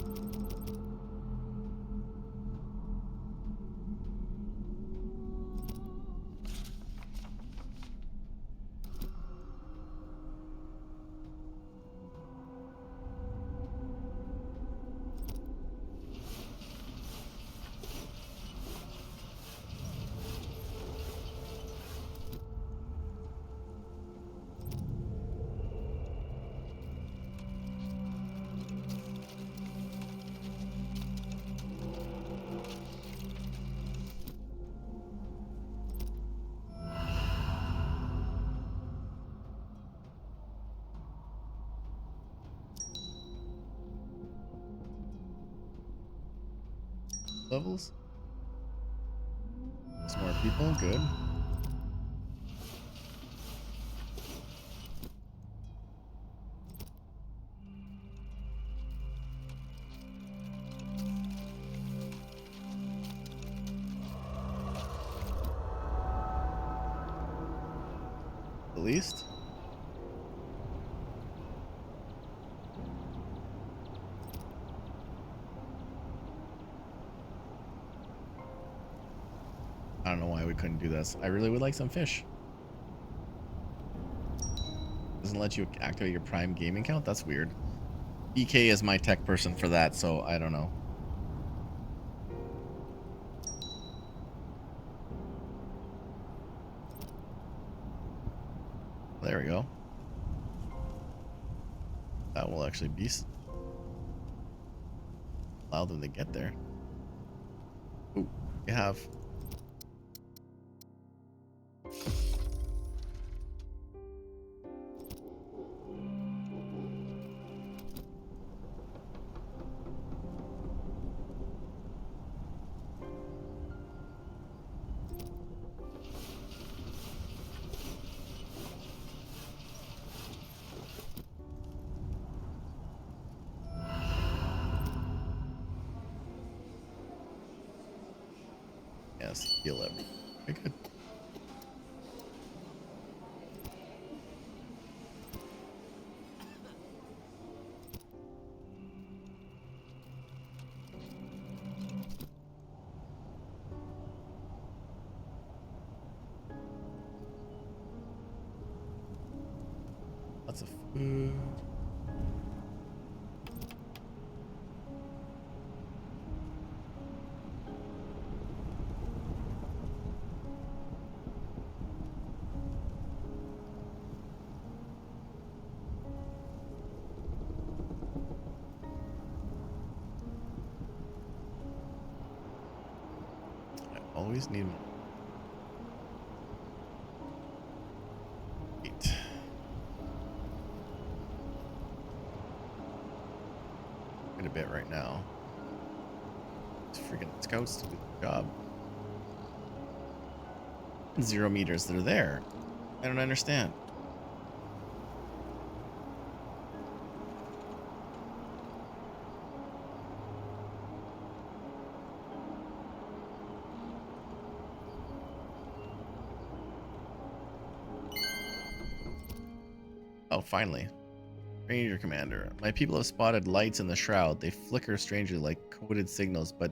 S1: Levels? Some more people, good. At least. I don't know why we couldn't do this. I really would like some fish. Doesn't let you activate your Prime gaming account? That's weird. EK is my tech person for that, so I don't know. There we go. That will actually be allow them to get there. Ooh, we have. Yes, heal everything. Okay, good. Lots of food. I always need more. Eight. Quite a bit right now. It's freaking scouts to do the job. 0 meters, they're there. I don't understand. Oh, finally. Ranger Commander. My people have spotted lights in the Shroud. They flicker strangely like coded signals, but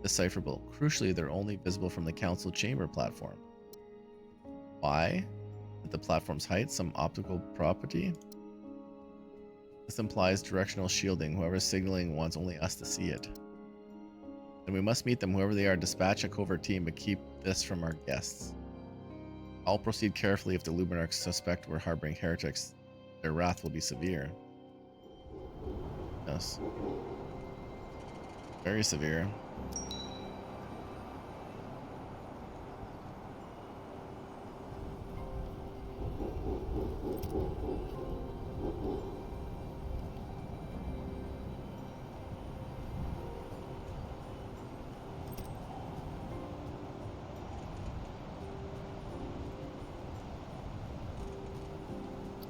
S1: decipherable. Crucially, they're only visible from the Council Chamber platform. Why? At the platform's height, some optical property? This implies directional shielding. Whoever's signaling wants only us to see it. Then we must meet them, whoever they are. Dispatch a covert team, but keep this from our guests. I'll proceed carefully if the Luminarchs suspect we're harboring heretics. Their wrath will be severe. Yes. Very severe.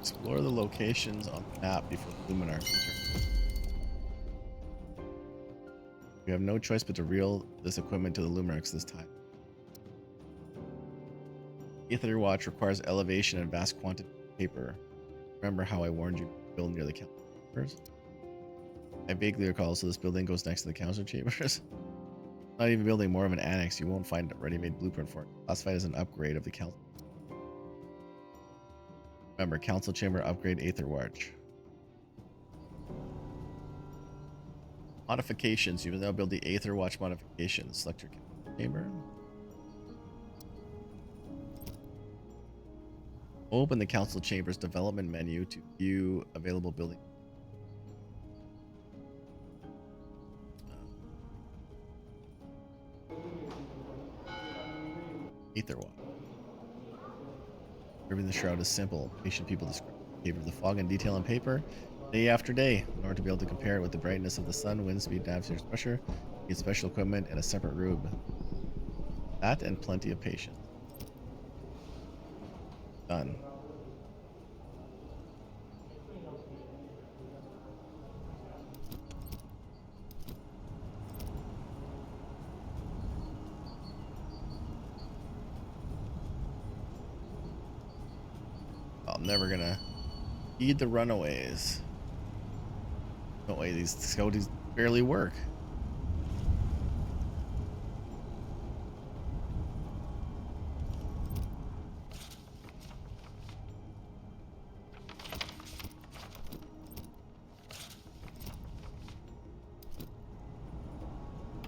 S1: Explore the locations on the map before the Luminarchs return. We have no choice but to reel this equipment to the Luminarchs this time. Aether Watch requires elevation and vast quantity of paper. Remember how I warned you to build near the campers? I vaguely recall, so this building goes next to the council chambers. Not even building more of an annex, you won't find a ready-made blueprint for it. Classified as an upgrade of the council. Remember, council chamber upgrade Aether Watch. Modifications. You will now build the Aether Watch modifications. Select your chamber. Open the council chamber's development menu to view available building. Aether Watch. Proving the shroud is simple. Patient people describe the behavior of the fog in detail on paper, day after day. In order to be able to compare it with the brightness of the sun, wind speed, and atmosphere pressure, you need special equipment and a separate room. That and plenty of patience. Done. I'm never gonna feed the runaways. No way, these scouties barely work.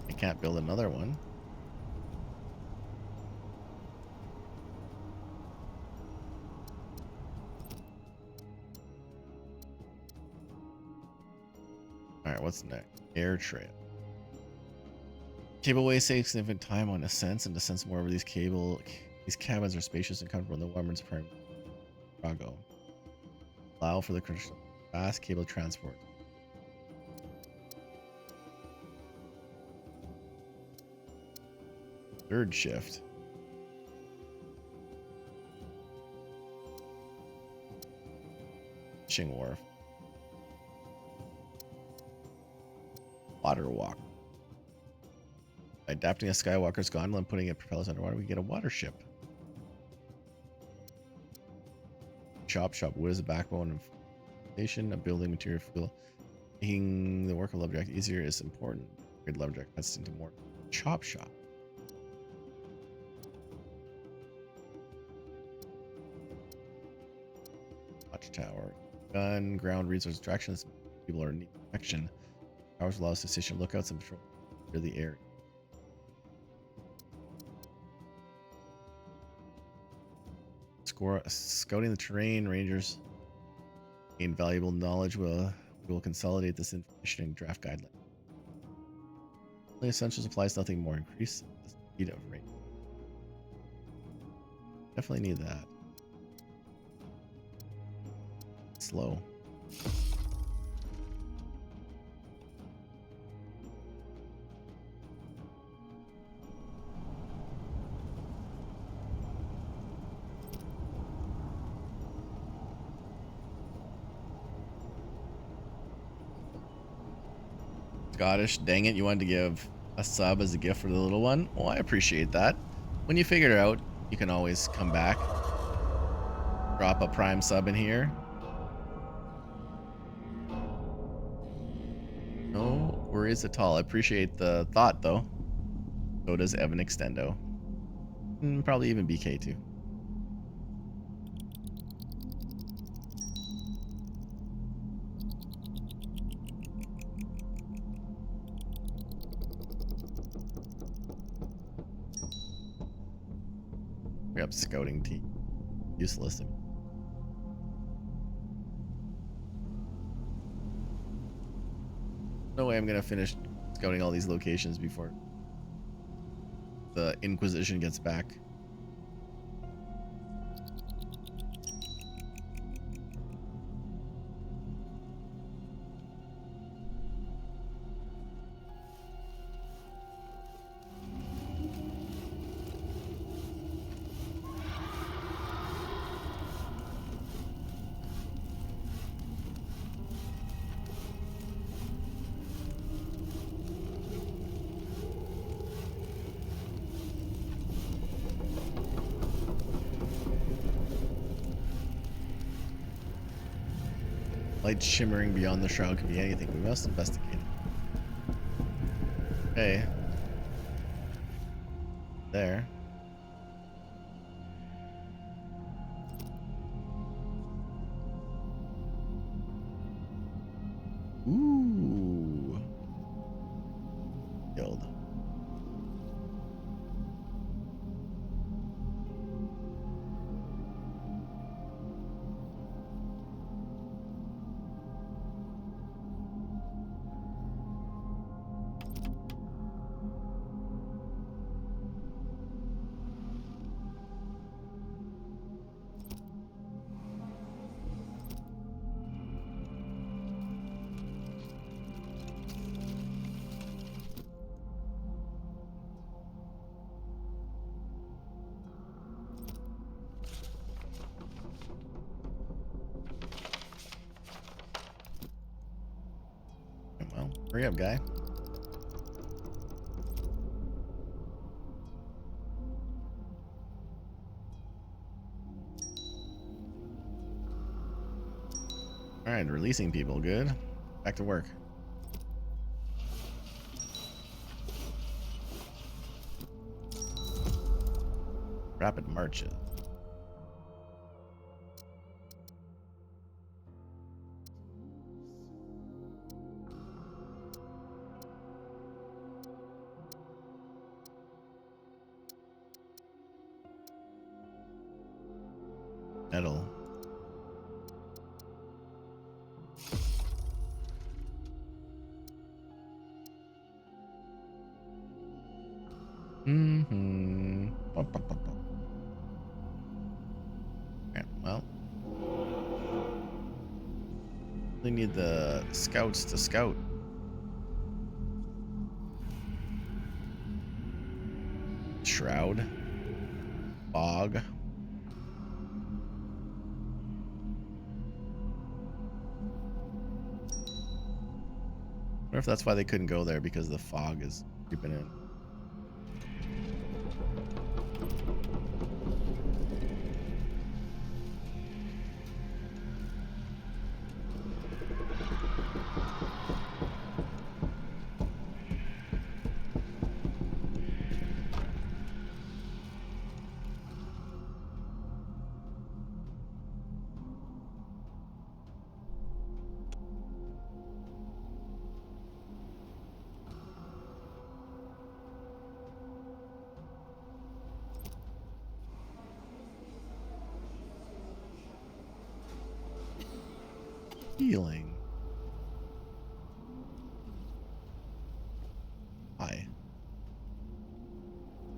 S1: I can't build another one. Alright, what's next? Air trail. Cableways save significant time on ascents and descents. Moreover, these cabins are spacious and comfortable in the warmer's prime cargo. Allow for the fast cable transport. Third shift. Fishing wharf. Water walk. By adapting a Skywalker's gondola and putting it propellers underwater, we get a water ship. Shop. Wood is a backbone of station, a building material fuel. Making the work of lumberjack easier is important. Good lumberjack cuts into more. Shop. Watchtower. Gun, ground resource attractions. People are in need of protection. Towers allow us to station lookouts and patrol the area. Scouting the terrain, rangers gain valuable knowledge. We will consolidate this information in draft guideline. Only essential supplies, nothing more. Increase the speed of range. Definitely need that. Slow. Scottish, dang it, you wanted to give a sub as a gift for the little one? Well, I appreciate that. When you figure it out, you can always come back. Drop a prime sub in here. No worries at all. I appreciate the thought, though. So does Evan Extendo. Probably even BK, too. Up scouting team. Useless. No way I'm gonna finish scouting all these locations before the Inquisition gets back. Light shimmering beyond the shroud could be anything. We must investigate. Okay. There. Ooh. Killed. Well, hurry up, guy. All right, releasing people. Good. Back to work. Rapid marches. Metal. Mm-hmm. Okay, well. We need the scouts to scout. Shroud. Fog. I wonder if that's why they couldn't go there, because the fog is creeping in. Healing. Hi.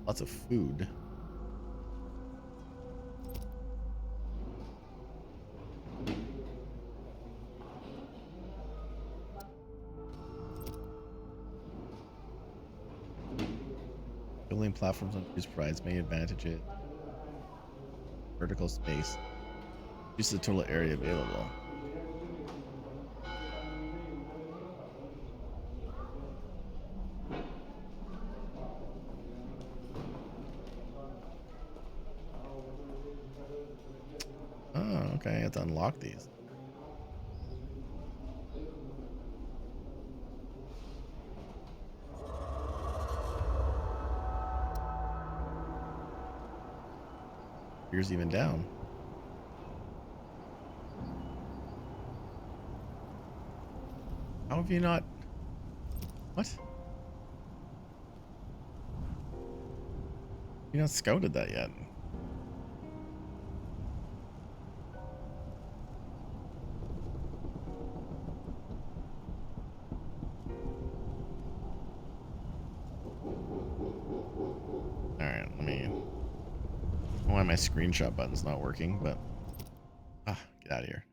S1: Lots of food. Building platforms on trees provides many advantages. Vertical space. Reduce the total area available. Oh, okay. I have to unlock these. Here's even down. How have you not? What? You not scouted that yet? Alright, let me... I don't know why my screenshot button's not working, but... get out of here.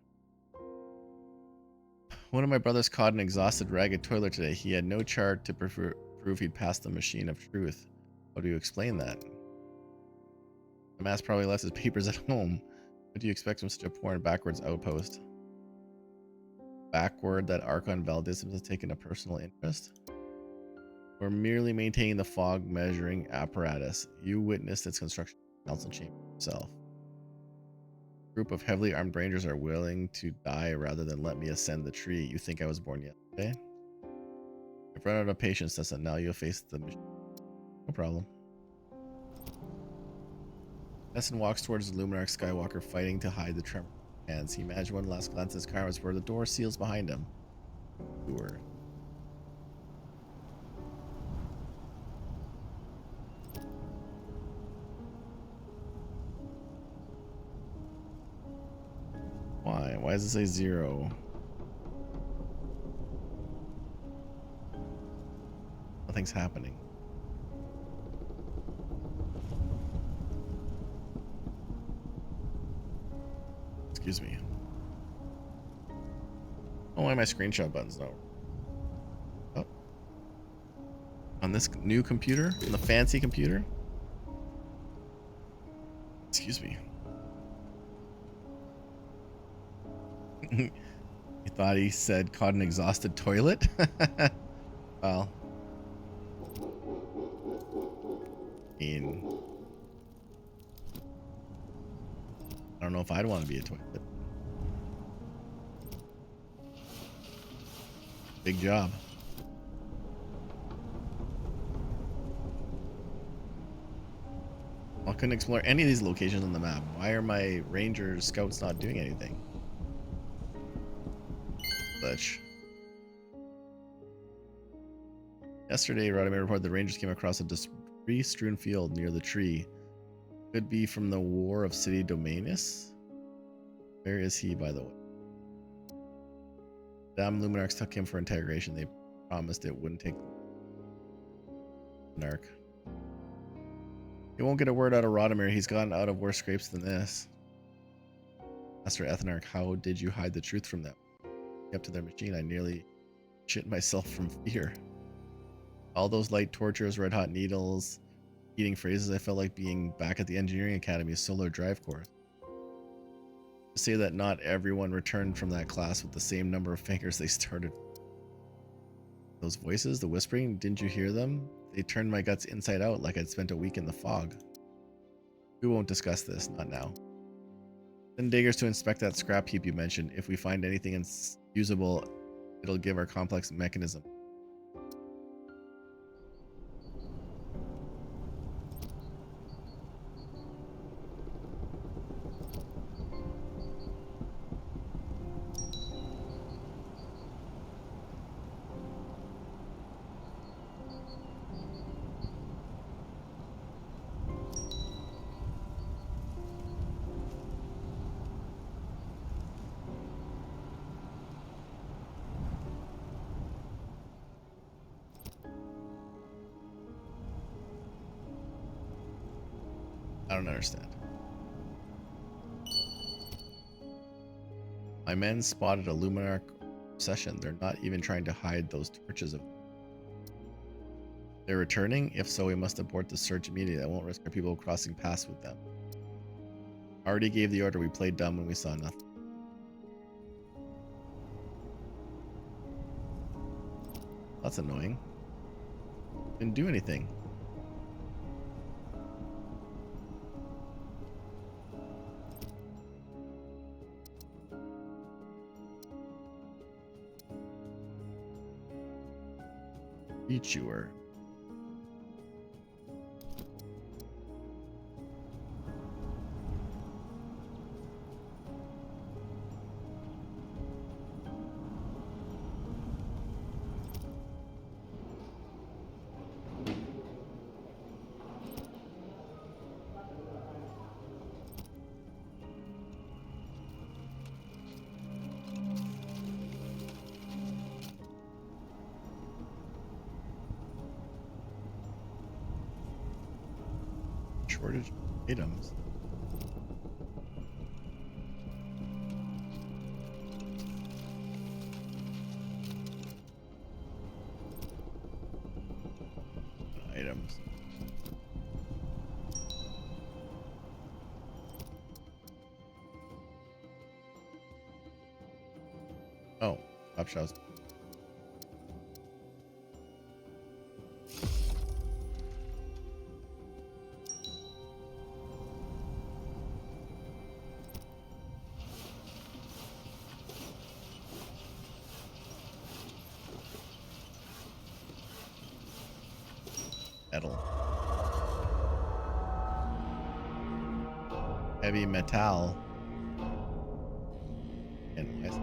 S1: One of my brothers caught an exhausted, ragged toiler today. He had no chart to prove he'd passed the machine of truth. How do you explain that? The mass probably left his papers at home. What do you expect from such a poor and backwards outpost? Backward that Archon Valdism has taken a personal interest? Or merely maintaining the fog measuring apparatus? You witnessed its construction in the council chamber yourself. Group of heavily armed rangers are willing to die rather than let me ascend the tree. You think I was born yesterday? I've run out of patience, Tessa. Now you'll face the mission. No problem. Tessin walks towards the Luminarch Skywalker, fighting to hide the tremor in his hands. He managed one last glance at his cameras where the door seals behind him. Sure. Why? Why does it say 0? Nothing's happening. Excuse me. Oh, why my screenshot buttons no? Oh. On this new computer? On the fancy computer? Excuse me. He thought he said caught an exhausted toilet? Well. I mean, I don't know if I'd want to be a toilet. Big job. I couldn't explore any of these locations on the map. Why are my ranger scouts not doing anything? Glitch. Yesterday, Rodamir reported the rangers came across a debris-strewn field near the tree. Could be from the War of City Dominus? Where is he, by the way? Damn Luminarchs took him for interrogation. They promised it wouldn't take Luminarch. He won't get a word out of Rodamir. He's gotten out of worse scrapes than this. Master Ethnarch, how did you hide the truth from them? Up to their machine, I nearly shit myself from fear. All those light tortures, red hot needles, eating phrases, I felt like being back at the Engineering Academy's solar drive course. To say that not everyone returned from that class with the same number of fingers they started. Those voices, the whispering, didn't you hear them? They turned my guts inside out like I'd spent a week in the fog. We won't discuss this, not now. Send diggers to inspect that scrap heap you mentioned. If we find anything usable, it'll give our complex mechanism. I don't understand. My men spotted a Luminarch obsession. They're not even trying to hide those torches of. They're returning? If so, we must abort the search immediately. I won't risk our people crossing paths with them. Already gave the order. We played dumb when we saw nothing. That's annoying. Didn't do anything. Chewer. Shortage of items. Items. Oh, top shelves. heavy metal. Anyways.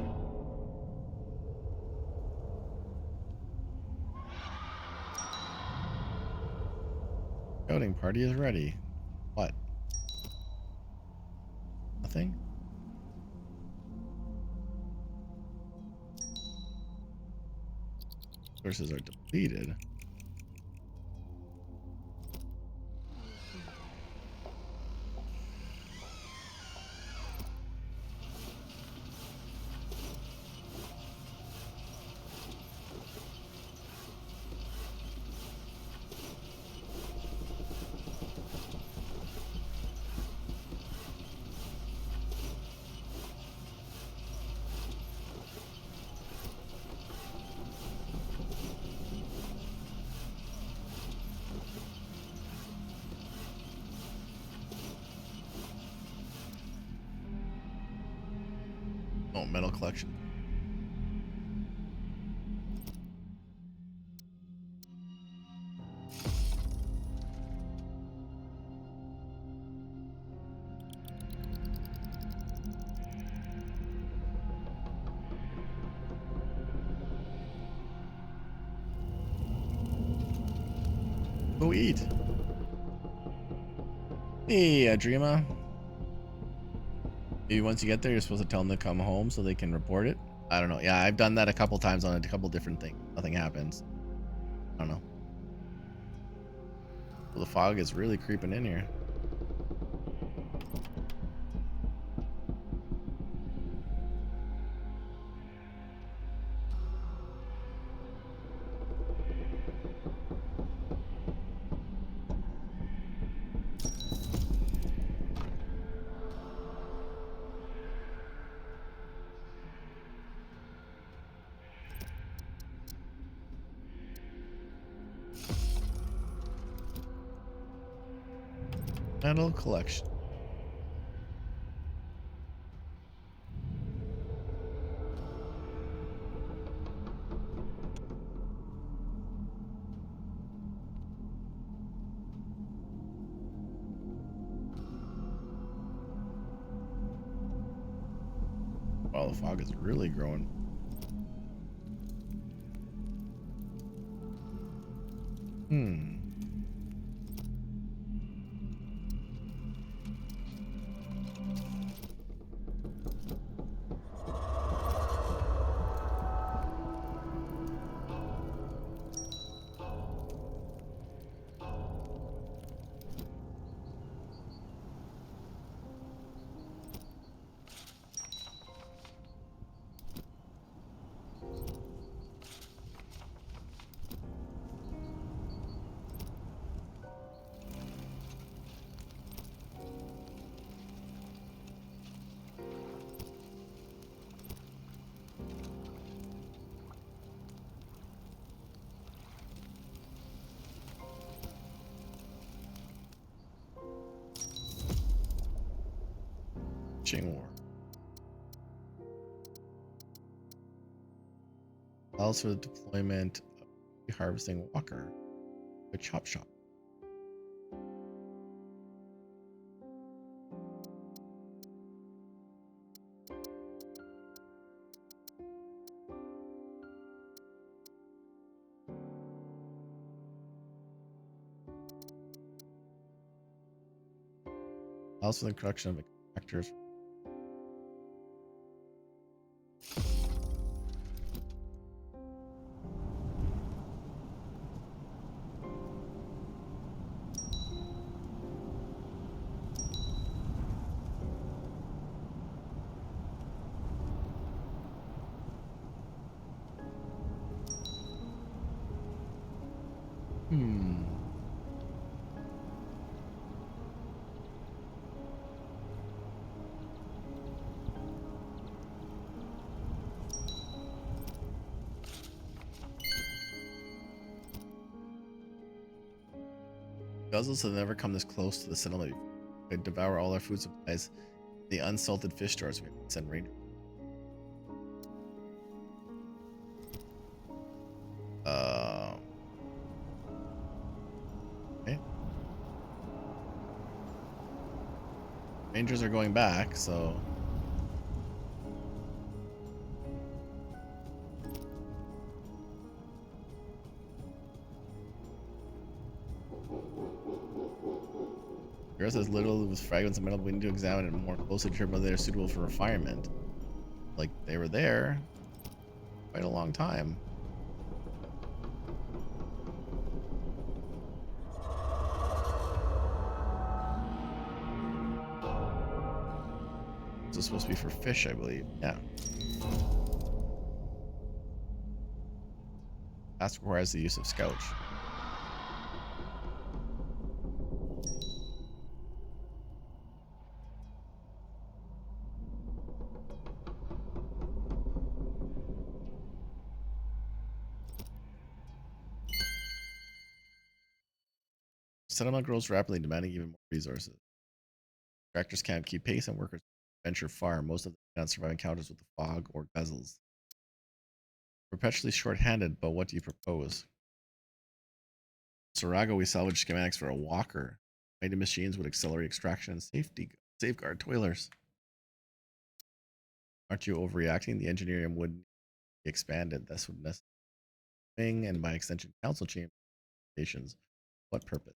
S1: Scouting party is ready. What? Nothing? Sources are depleted. Oh, metal collection. Go eat. Hey, Adrima. Maybe once you get there, you're supposed to tell them to come home so they can report it. I don't know. Yeah, I've done that a couple times on a couple different things. Nothing happens. I don't know. Well, the fog is really creeping in here. Metal collection. Wow, the fog is really growing. War. Allows for the deployment of a harvesting walker, a chop shop. Allows for the production of extractors. Guzzles have never come this close to the settlement. They devour all our food supplies. The unsalted fish stores we send rain. Okay. Rangers are going back, so Earth is little with fragments of metal. We need to examine it more closely to determine whether they're suitable for refinement. Like they were there quite a long time. This is supposed to be for fish, I believe. Yeah. Task requires the use of Scout. Settlement grows rapidly, demanding even more resources. Tractors can't keep pace, and workers venture far. Most of them cannot survive encounters with the fog or guzzles. Perpetually short-handed, but what do you propose? Sarago, we salvage schematics for a walker. Mighty machines would accelerate extraction and safeguard toilers. Aren't you overreacting? The engineering would be expanded. This would necessitate and by extension council chamber stations. What purpose?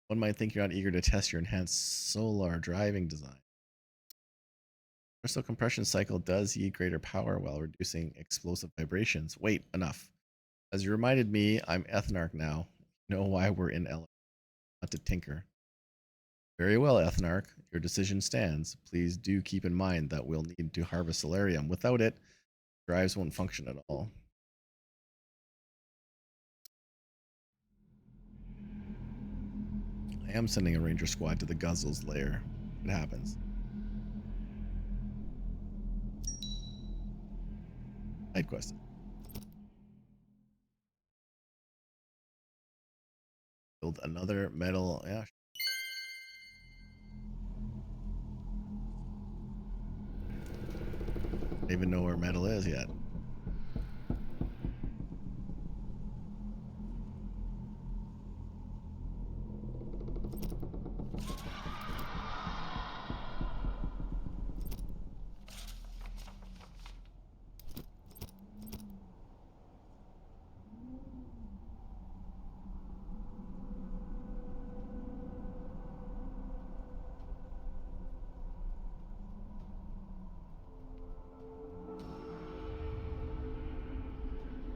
S1: One might think you're not eager to test your enhanced solar driving design. Crystal compression cycle does yield greater power while reducing explosive vibrations. Wait, enough. As you reminded me, I'm Ethnarch now. You know why we're in Element, not to tinker. Very well, Ethnarch. Your decision stands. Please do keep in mind that we'll need to harvest Solarium. Without it, drives won't function at all. I am sending a ranger squad to the Guzzles lair. It happens. Side quest. Build another metal. Yeah. I don't even know where metal is yet.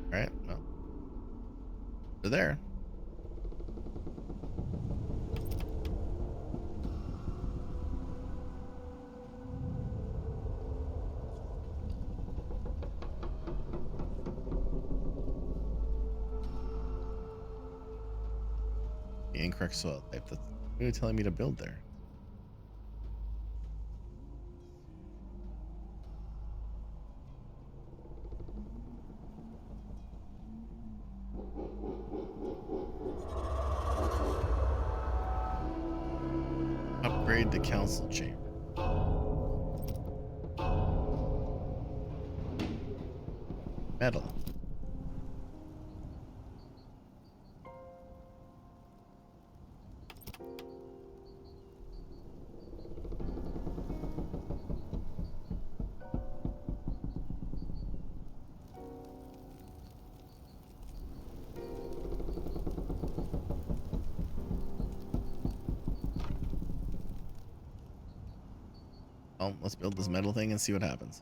S1: All right. Well, they're there. The incorrect soil type. That's really telling me to build there. Upgrade the council chamber. Metal. Well, let's build this metal thing and see what happens.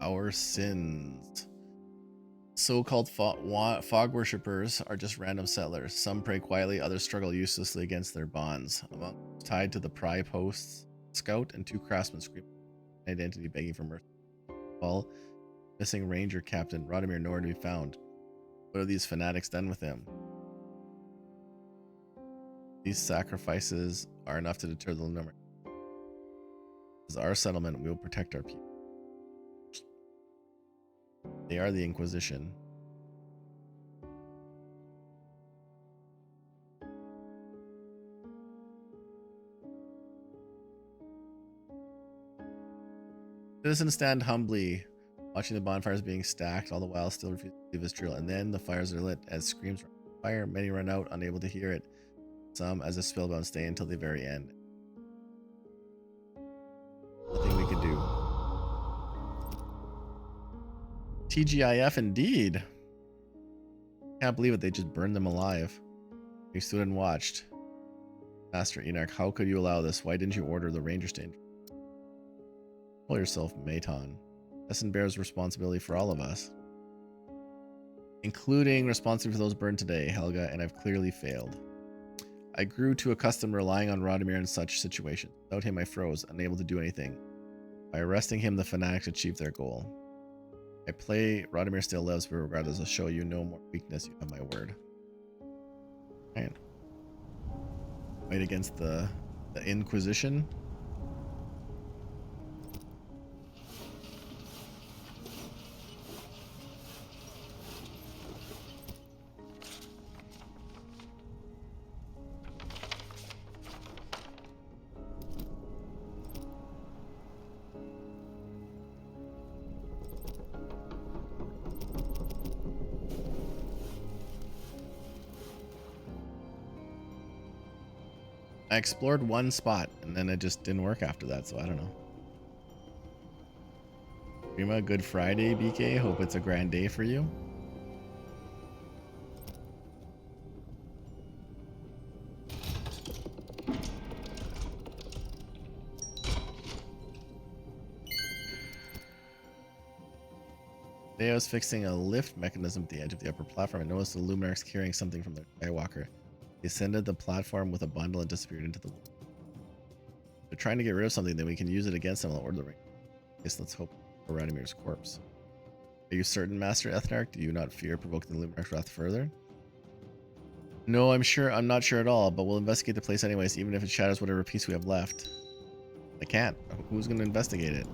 S1: Our sins. So-called fog worshippers are just random settlers. Some pray quietly, others struggle uselessly against their bonds. Among those tied to the pry posts, Scout and two craftsmen scream identity begging for mercy. All missing ranger captain Radomir nowhere to be found. What have these fanatics done with him? These sacrifices are enough to deter the number. This is our settlement. We will protect our people. They are the Inquisition. Citizens stand humbly, watching the bonfires being stacked, all the while still refusing to leave his drill. And then the fires are lit as screams fire. Many run out, unable to hear it. Some, as a spellbound, stay until the very end. Nothing we could do. TGIF indeed. Can't believe it. They just burned them alive. We stood and watched. Master Enoch, how could you allow this? Why didn't you order the rangers to control yourself, Maton? Essen bears responsibility for all of us, including responsibility for those burned today, Helga, and I've clearly failed. I grew too accustomed relying on Radomir in such situations. Without him, I froze, unable to do anything. By arresting him, the fanatics achieved their goal. I play Radomir still lives, but regardless, I'll show you no more weakness. You have my word. Alright. Fight against the Inquisition. I explored one spot and then it just didn't work after that, so I don't know. Prima, good Friday, BK. Hope it's a grand day for you. Today I was fixing a lift mechanism at the edge of the upper platform and noticed the Luminarchs carrying something from the Skywalker. They ascended the platform with a bundle and disappeared into the woods. They're trying to get rid of something, then we can use it against them. I'll order the ring. I guess let's hope for Radomir's corpse. Are you certain, Master Ethnarch? Do you not fear provoking the Luminarch's wrath further? No, I'm not sure at all, but we'll investigate the place anyways, even if it shatters whatever piece we have left. I can't. Who's going to investigate it?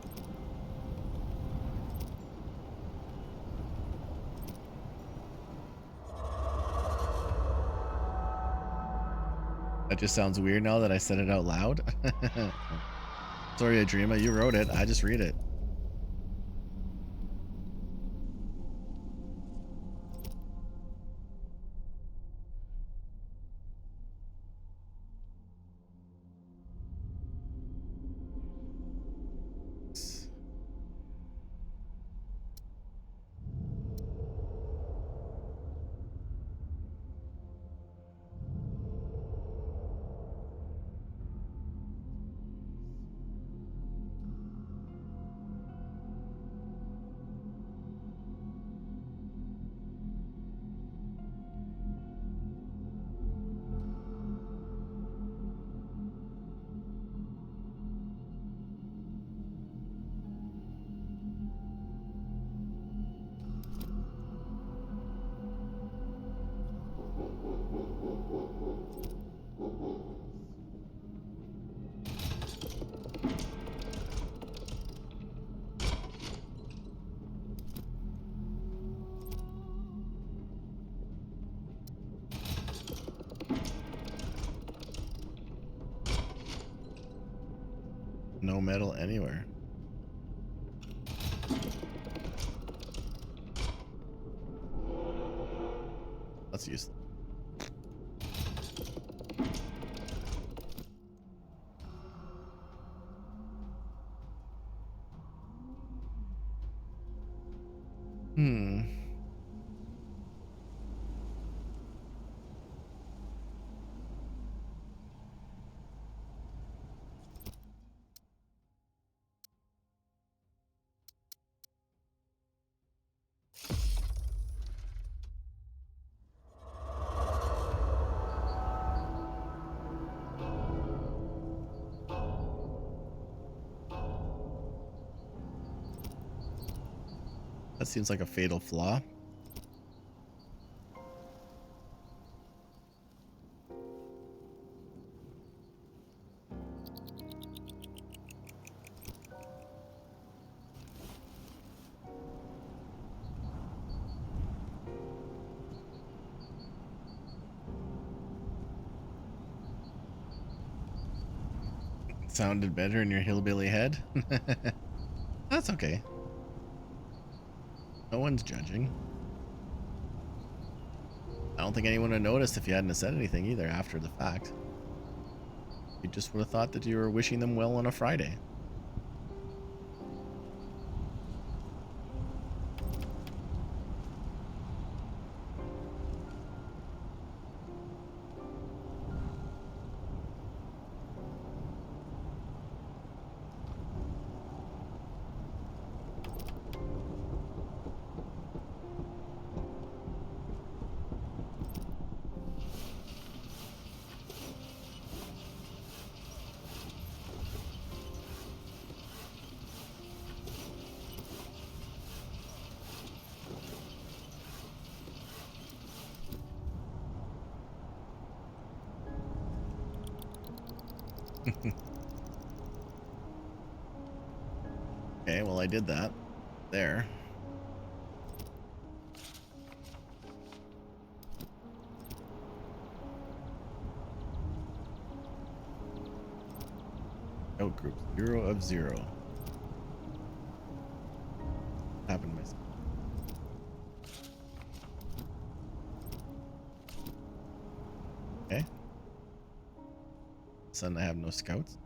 S1: That just sounds weird now that I said it out loud. Sorry, Adrima, you wrote it. I just read it. No metal anywhere. That's useless. That seems like a fatal flaw. Sounded better in your hillbilly head. That's okay. No one's judging. I don't think anyone would have noticed if you hadn't said anything either after the fact. You just would have thought that you were wishing them well on a Friday. Okay, well I did that. There. Out group 0 of 0. What happened to myself? Okay. Suddenly I have no scouts.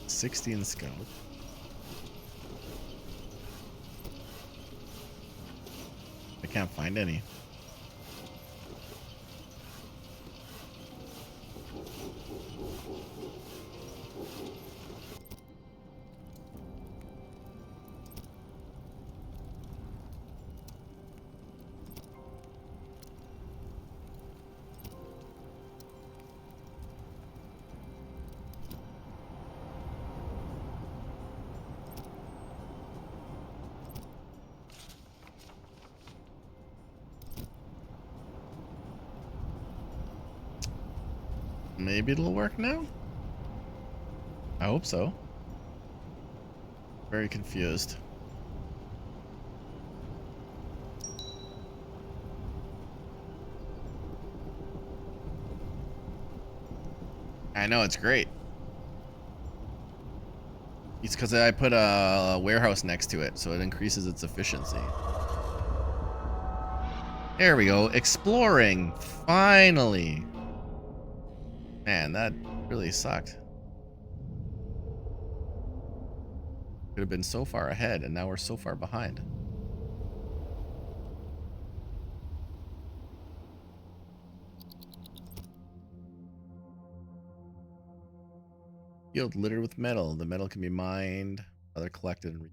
S1: $16 scout. I can't find any. Maybe it'll work now? I hope so. Very confused. I know, it's great. It's because I put a warehouse next to it, so it increases its efficiency. There we go. Exploring. Finally. Man, that really sucked. Could have been so far ahead, and now we're so far behind. Field littered with metal. The metal can be mined, other collected, and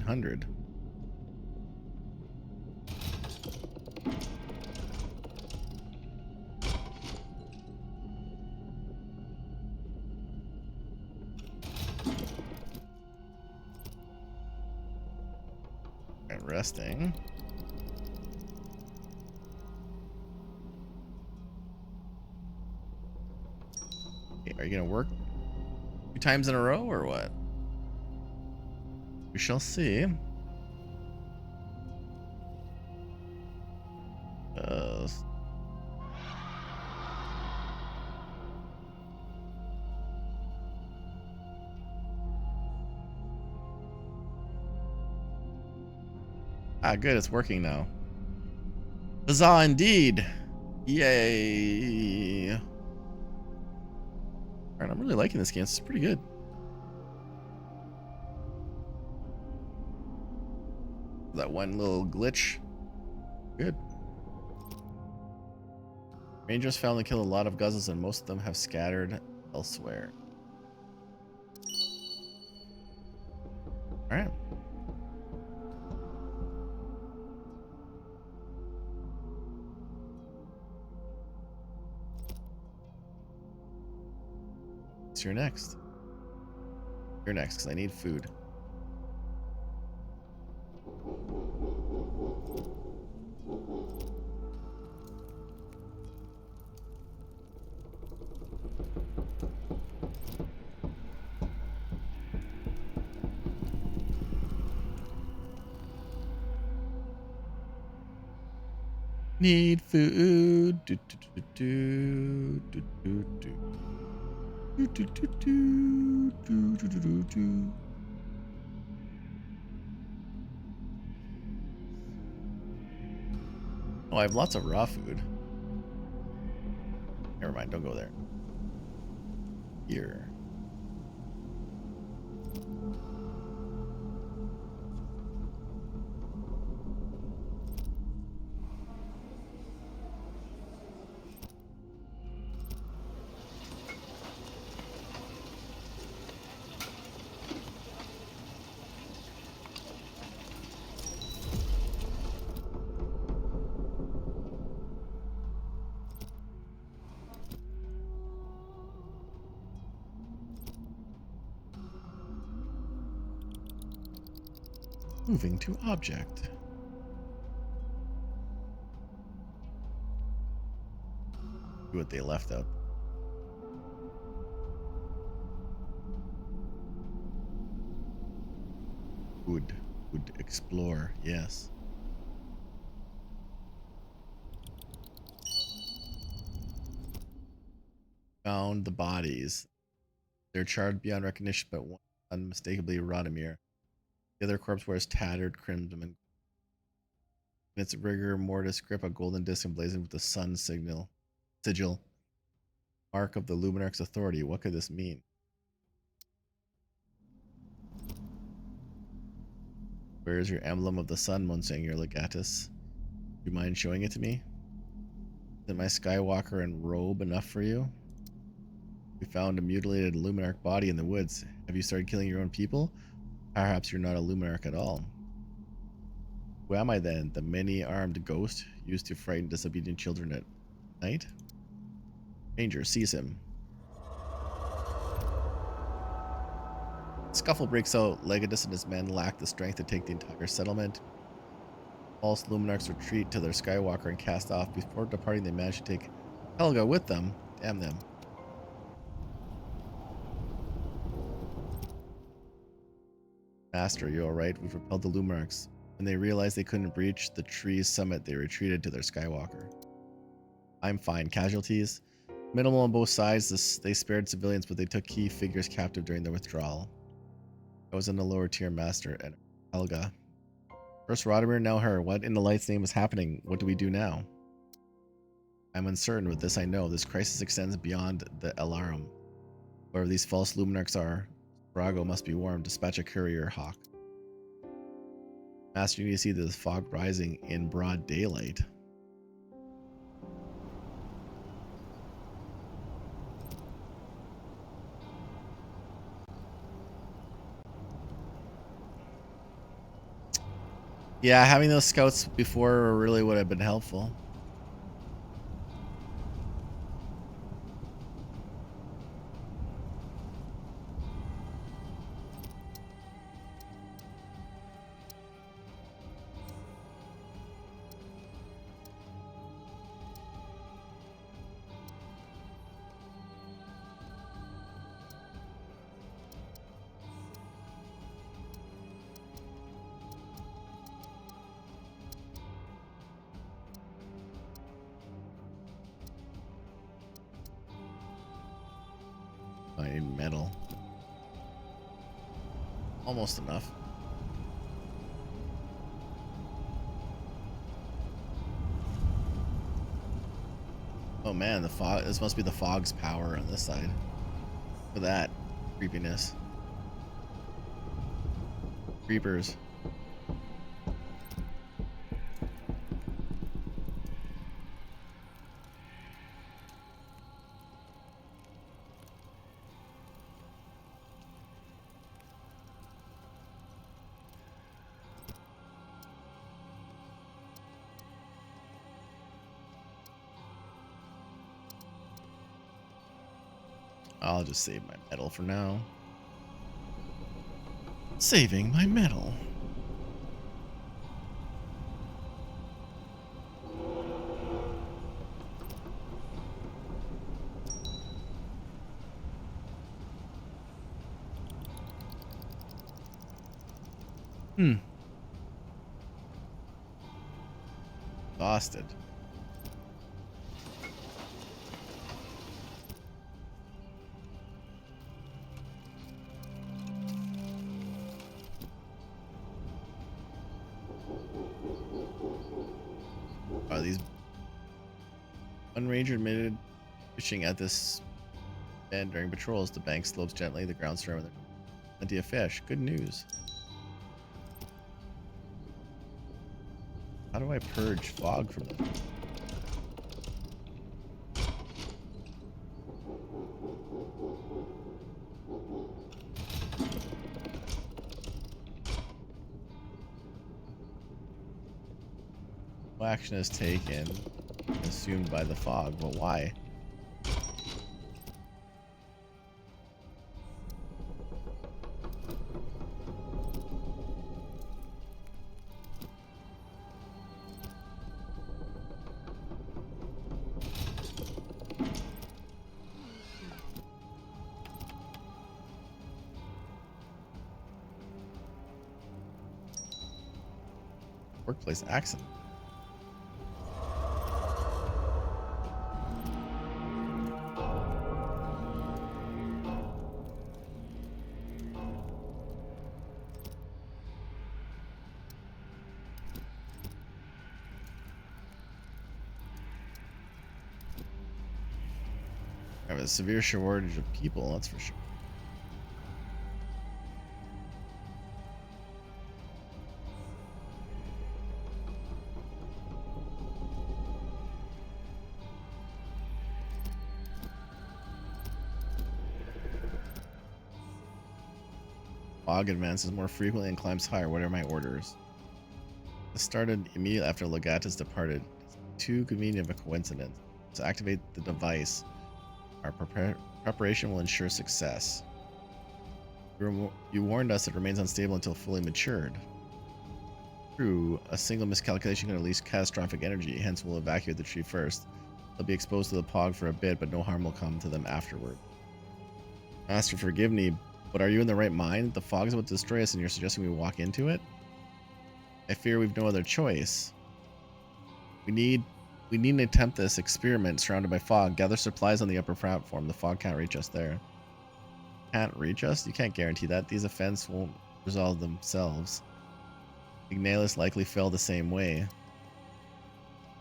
S1: 1500. Resting. Okay, are you gonna work 2 times in a row or what? We shall see. Ah, good, it's working now. Huzzah indeed. Yay. Alright, I'm really liking this game. It's pretty good. That one little glitch. Good. Rangers found and killed a lot of guzzles, and most of them have scattered elsewhere. Alright. So you're next. You're next, because I need food. Need food. Do, do, do, do, do, do, do. Do, do, do, do, do, do, do, do, do. Oh, I have lots of raw food. Never mind, don't go there. Here. Moving to object. See what they left out. Would explore, yes. Found the bodies. They're charred beyond recognition, but one unmistakably Radomir. The other corpse wears tattered crimson. In its rigor mortis grip, a golden disc emblazoned with the sun sigil. Mark of the Luminarch's authority. What could this mean? Where is your emblem of the sun, Monseigneur Legatus? Do you mind showing it to me? Isn't my Skywalker and robe enough for you? We found a mutilated Luminarch body in the woods. Have you started killing your own people? Perhaps you're not a Luminarch at all. Who am I then? The many-armed ghost used to frighten disobedient children at night? Ranger, seize him. Scuffle breaks out. Legatus and his men lack the strength to take the entire settlement. False Luminarchs retreat to their Skywalker and cast off. Before departing, they manage to take Helga with them. Damn them. Master, you alright? We've repelled the Luminarchs. When they realized they couldn't breach the tree's summit, they retreated to their Skywalker. I'm fine. Casualties? Minimal on both sides. They spared civilians, but they took key figures captive during their withdrawal. I was in the lower tier, Master, and Helga. First Radomir, now her. What in the light's name is happening? What do we do now? I'm uncertain. With this I know. This crisis extends beyond the Elarum. Wherever these false Luminarchs are, Brago must be warned. Dispatch a courier, Hawk. Master, you need to see the fog rising in broad daylight. Yeah, having those scouts before really would have been helpful. I need metal. Almost enough. Oh man, the fog. This must be the fog's power on this side. For that creepiness. Creepers. I'll just save my metal for now. Saving my metal. Exhausted. Are these one ranger admitted fishing at this bend during patrols? The bank slopes gently, the ground surrounded with plenty of fish. Good news. How do I purge fog from them? No action is taken, assumed by the fog, but why? Workplace accident. I have a severe shortage of people, that's for sure. Fog advances more frequently and climbs higher. What are my orders? This started immediately after Legatus departed. It's too convenient of a coincidence. To activate the device, our preparation will ensure success. You warned us it remains unstable until fully matured. True, a single miscalculation can release catastrophic energy, hence we'll evacuate the tree first. They'll be exposed to the pog for a bit, but no harm will come to them afterward. Master, forgive me, but are you in the right mind? The fog is about to destroy us and you're suggesting we walk into it? I fear we've no other choice. We need to attempt this experiment surrounded by fog. Gather supplies on the upper platform. The fog can't reach us there. Can't reach us? You can't guarantee that. These offenses won't resolve themselves. Ignalis likely fell the same way.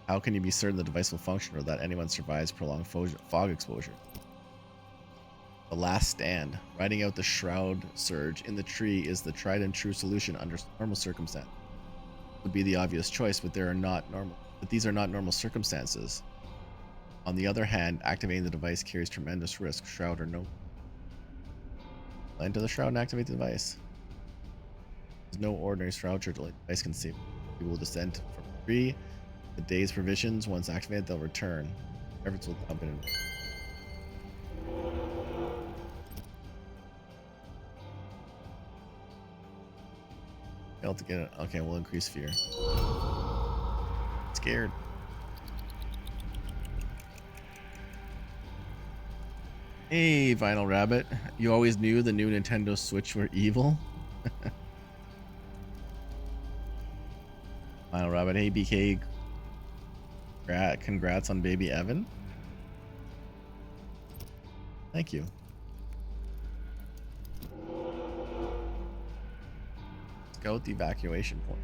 S1: How can you be certain the device will function or that anyone survives prolonged fog exposure? The last stand. Riding out the Shroud surge in the tree is the tried and true solution under normal circumstances. Would be the obvious choice, but these are not normal circumstances. On the other hand, activating the device carries tremendous risk, Shroud or no. Enter the Shroud and activate the device. There's no ordinary Shroud surge, the device can save. We will descend from the tree. The day's provisions, once activated, they'll return. Efforts will dump in. Failed to get it. Okay, we'll increase fear. Scared. Hey, Vinyl Rabbit. You always knew the new Nintendo Switch were evil? Vinyl Rabbit. Hey, BK. Congrats on baby Evan. Thank you. Go with the evacuation point.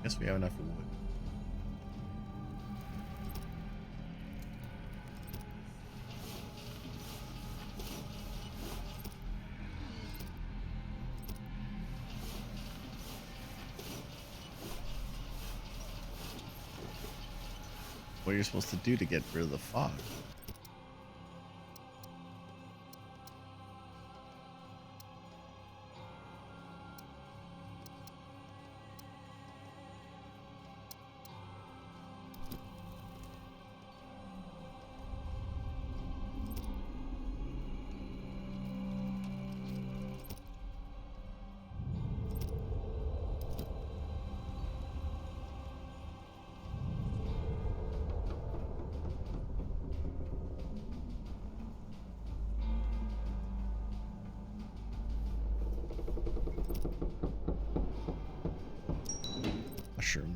S1: Guess we have enough wood. What you're supposed to do to get rid of the fog. Mushroom.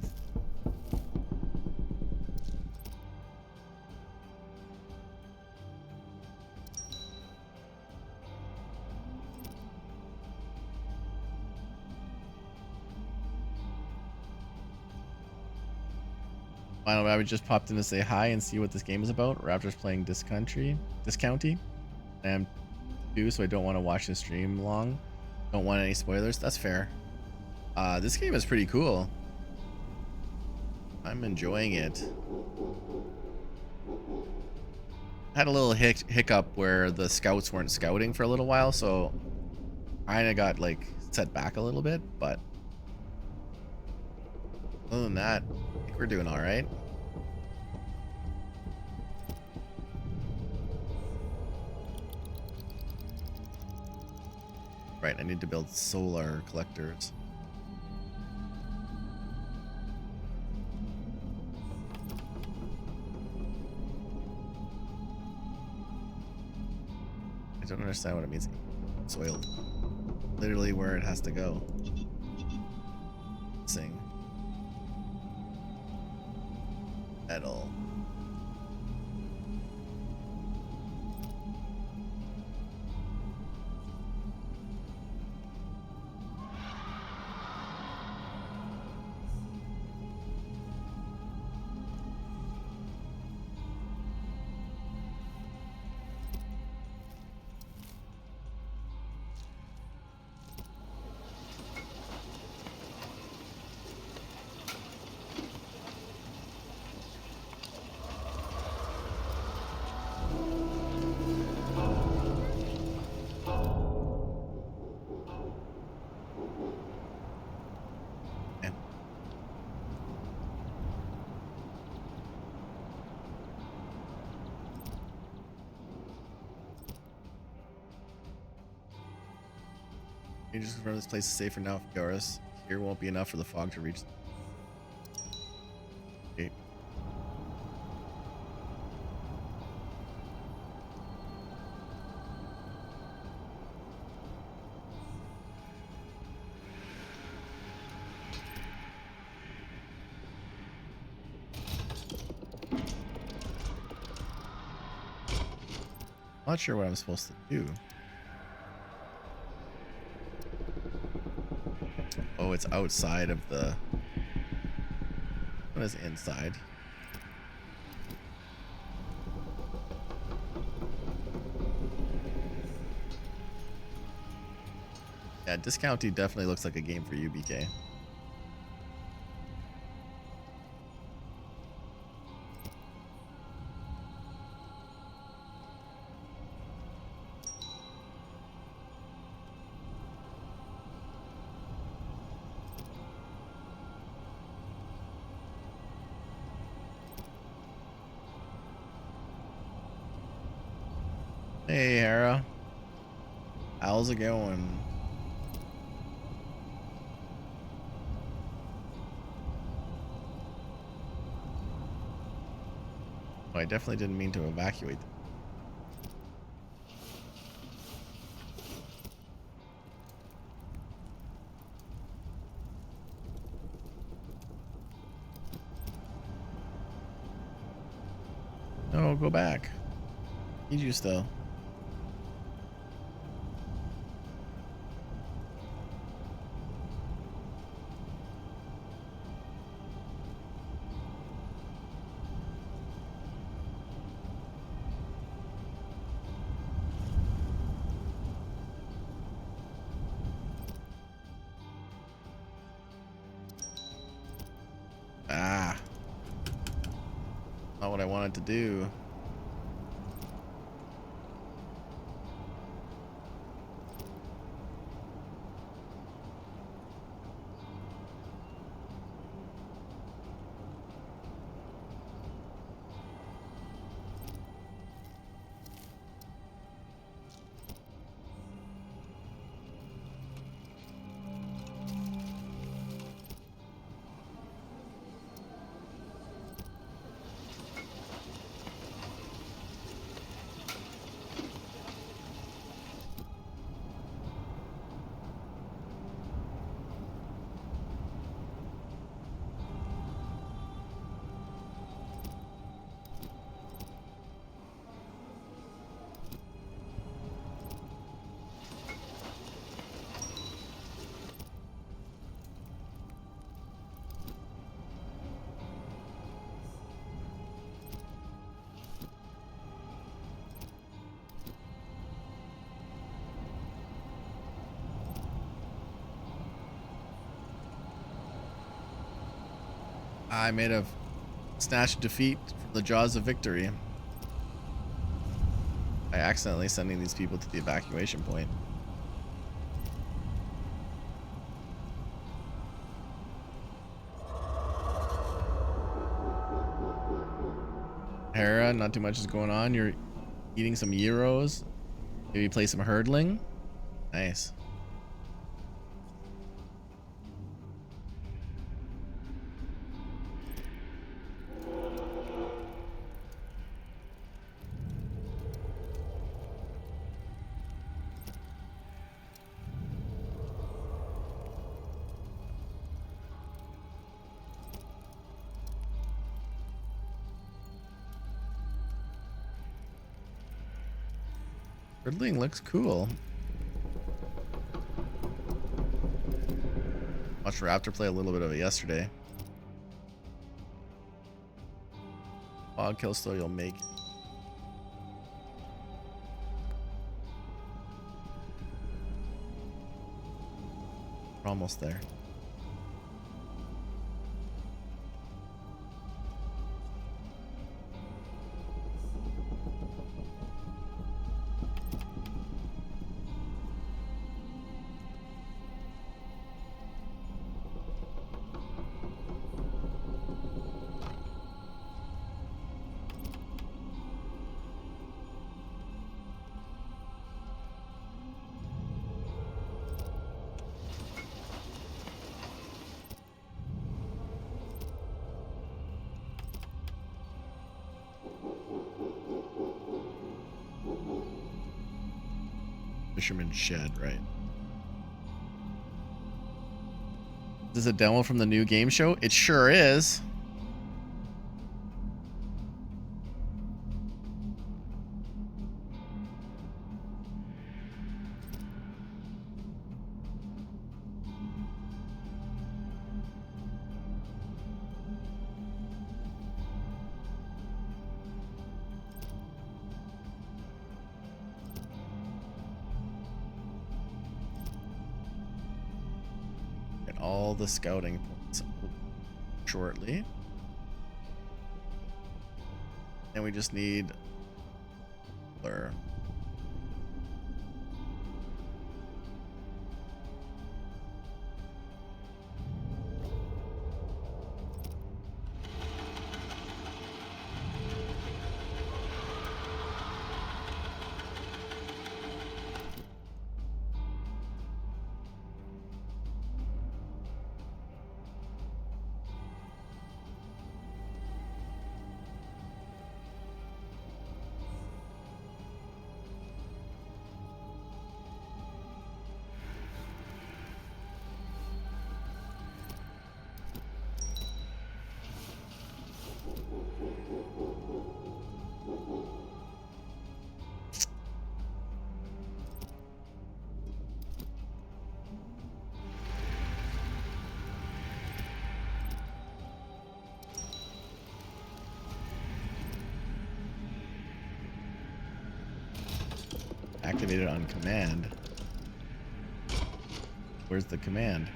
S1: Final Rabbit just popped in to say hi and see what this game is about. Raptor's playing Discounty. I am too, so I don't want to watch the stream long. Don't want any spoilers. That's fair. This game is pretty cool. I'm enjoying it. I had a little hiccup where the scouts weren't scouting for a little while, so kind of got like set back a little bit, but other than that, I think we're doing all right. Right, I need to build solar collectors. I don't understand what it means. Soil. Literally where it has to go. Sing. Metal. You just confirm this place is safe for now. Yours here won't be enough for the fog to reach. Okay. Not sure what I'm supposed to do. Oh, it's outside of the... What is inside? Yeah, Discounty definitely looks like a game for you, BK. Hey, Hera. How's it going? Oh, I definitely didn't mean to evacuate them. No, go back. Need you still. Not what I wanted to do. I may have snatched defeat from the jaws of victory by accidentally sending these people to the evacuation point. Hera, not too much is going on. You're eating some gyros. Maybe play some hurdling. Nice. Hurdling looks cool. Watched Raptor play a little bit of it yesterday. Fog kill still you'll make. We're almost there. Fisherman's Shed, right? Is this a demo from the new game show? It sure is. All the scouting points shortly. And we just need lure. Activated on command. Where's the command?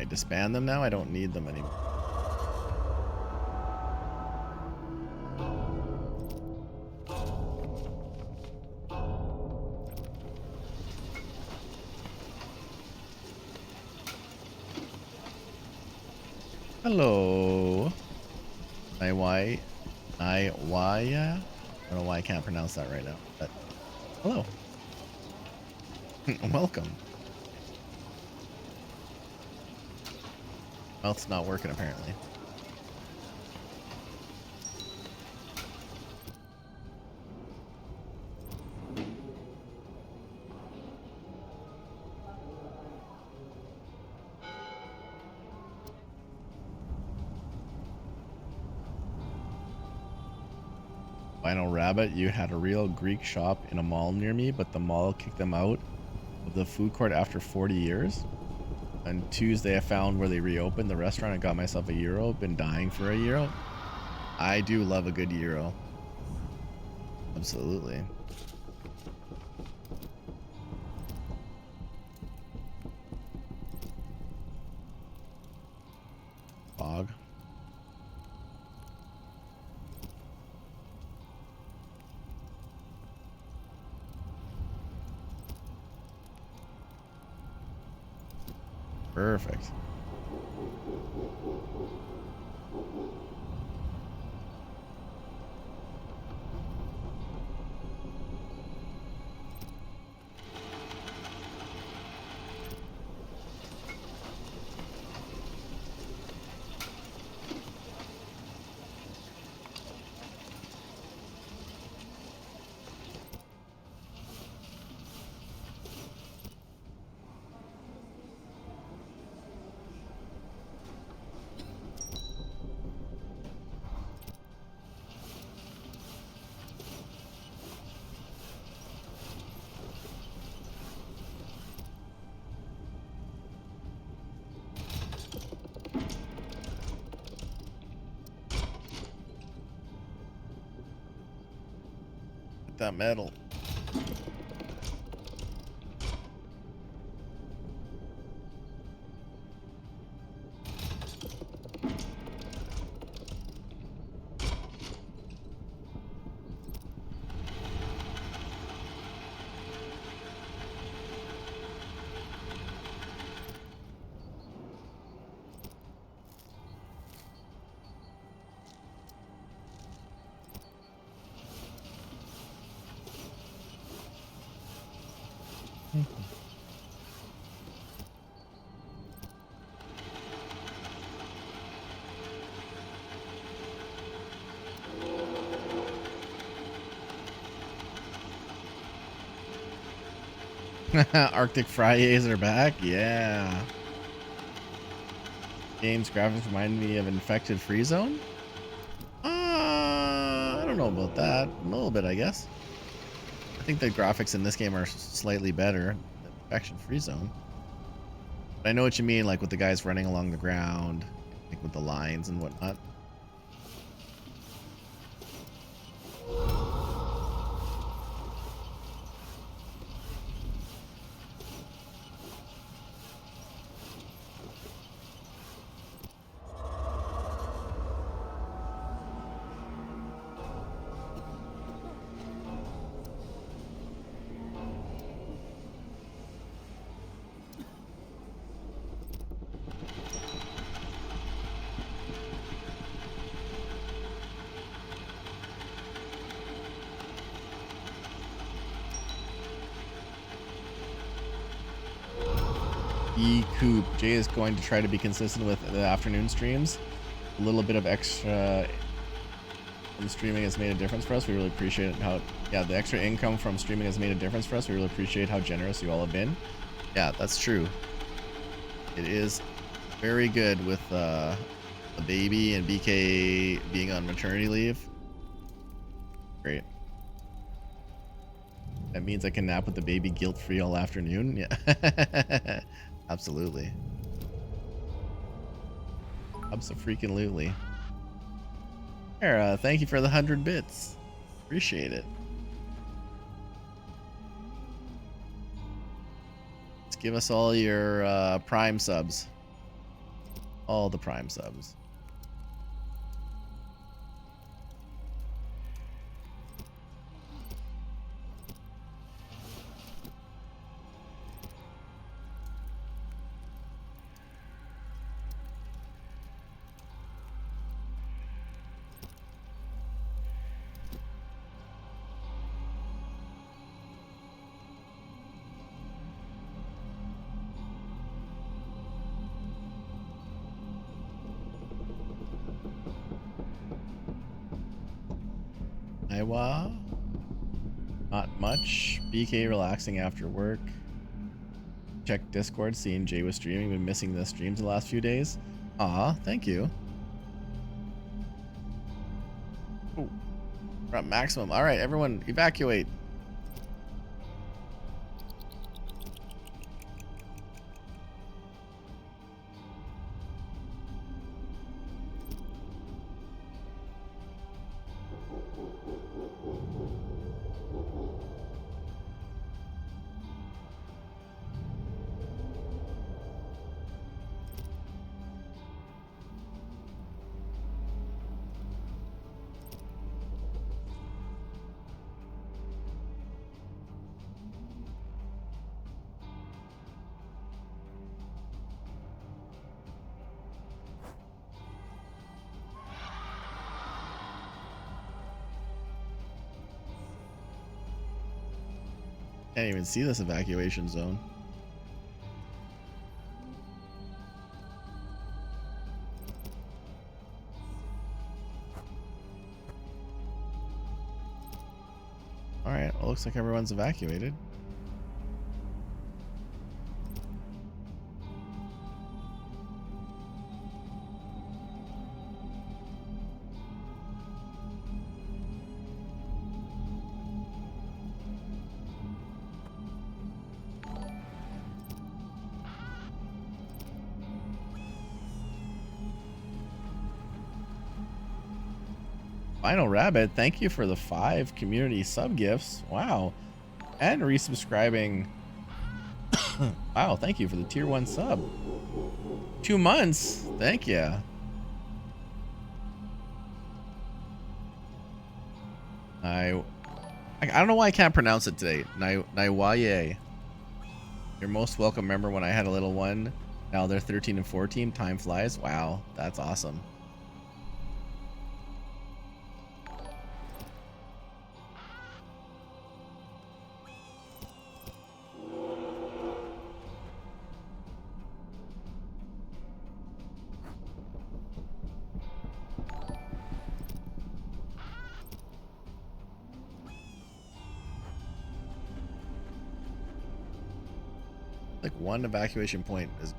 S1: I disband them now? I don't need them anymore. Hello. Naiwaya. I don't know why I can't pronounce that right now, but hello. Welcome. Mouth's not working apparently. Final Rabbit, you had a real Greek shop in a mall near me, but the mall kicked them out of the food court after 40 years. On Tuesday, I found where they reopened the restaurant and got myself a gyro. Been dying for a gyro. I do love a good gyro. Absolutely. Fog. Perfect. That metal. Arctic Fridays are back. Yeah. Game's graphics remind me of Infected Free Zone. I don't know about that. A little bit, I guess. I think the graphics in this game are slightly better than Infection Free Zone. But I know what you mean, like with the guys running along the ground, like with the lines and whatnot. Coop. Jay is going to try to be consistent with the afternoon streams. A little bit of extra from streaming has made a difference for us. We really appreciate it. The extra income from streaming has made a difference for us. We really appreciate how generous you all have been. Yeah, that's true. It is very good with the baby and BK being on maternity leave. Great. That means I can nap with the baby guilt-free all afternoon. Yeah. Absolutely. Abso-freaking-lutely. Here, thank you for the 100 bits. Appreciate it. Let's give us all your Prime subs. All the Prime subs. Iowa. Not much. BK relaxing after work. Check Discord, seeing Jay was streaming. Been missing the streams the last few days. Aw, thank you. Ooh, we're at maximum. All right, everyone, evacuate. Can't even see this evacuation zone. All right, well, looks like everyone's evacuated. Final Rabbit, thank you for the 5 community sub gifts. Wow. And resubscribing. Wow, thank you for the tier 1 sub. 2 months. Thank you. I don't know why I can't pronounce it today. Naiwaye. Your most welcome. Remember when I had a little one? Now they're 13 and 14. Time flies. Wow, that's awesome. Like one evacuation point is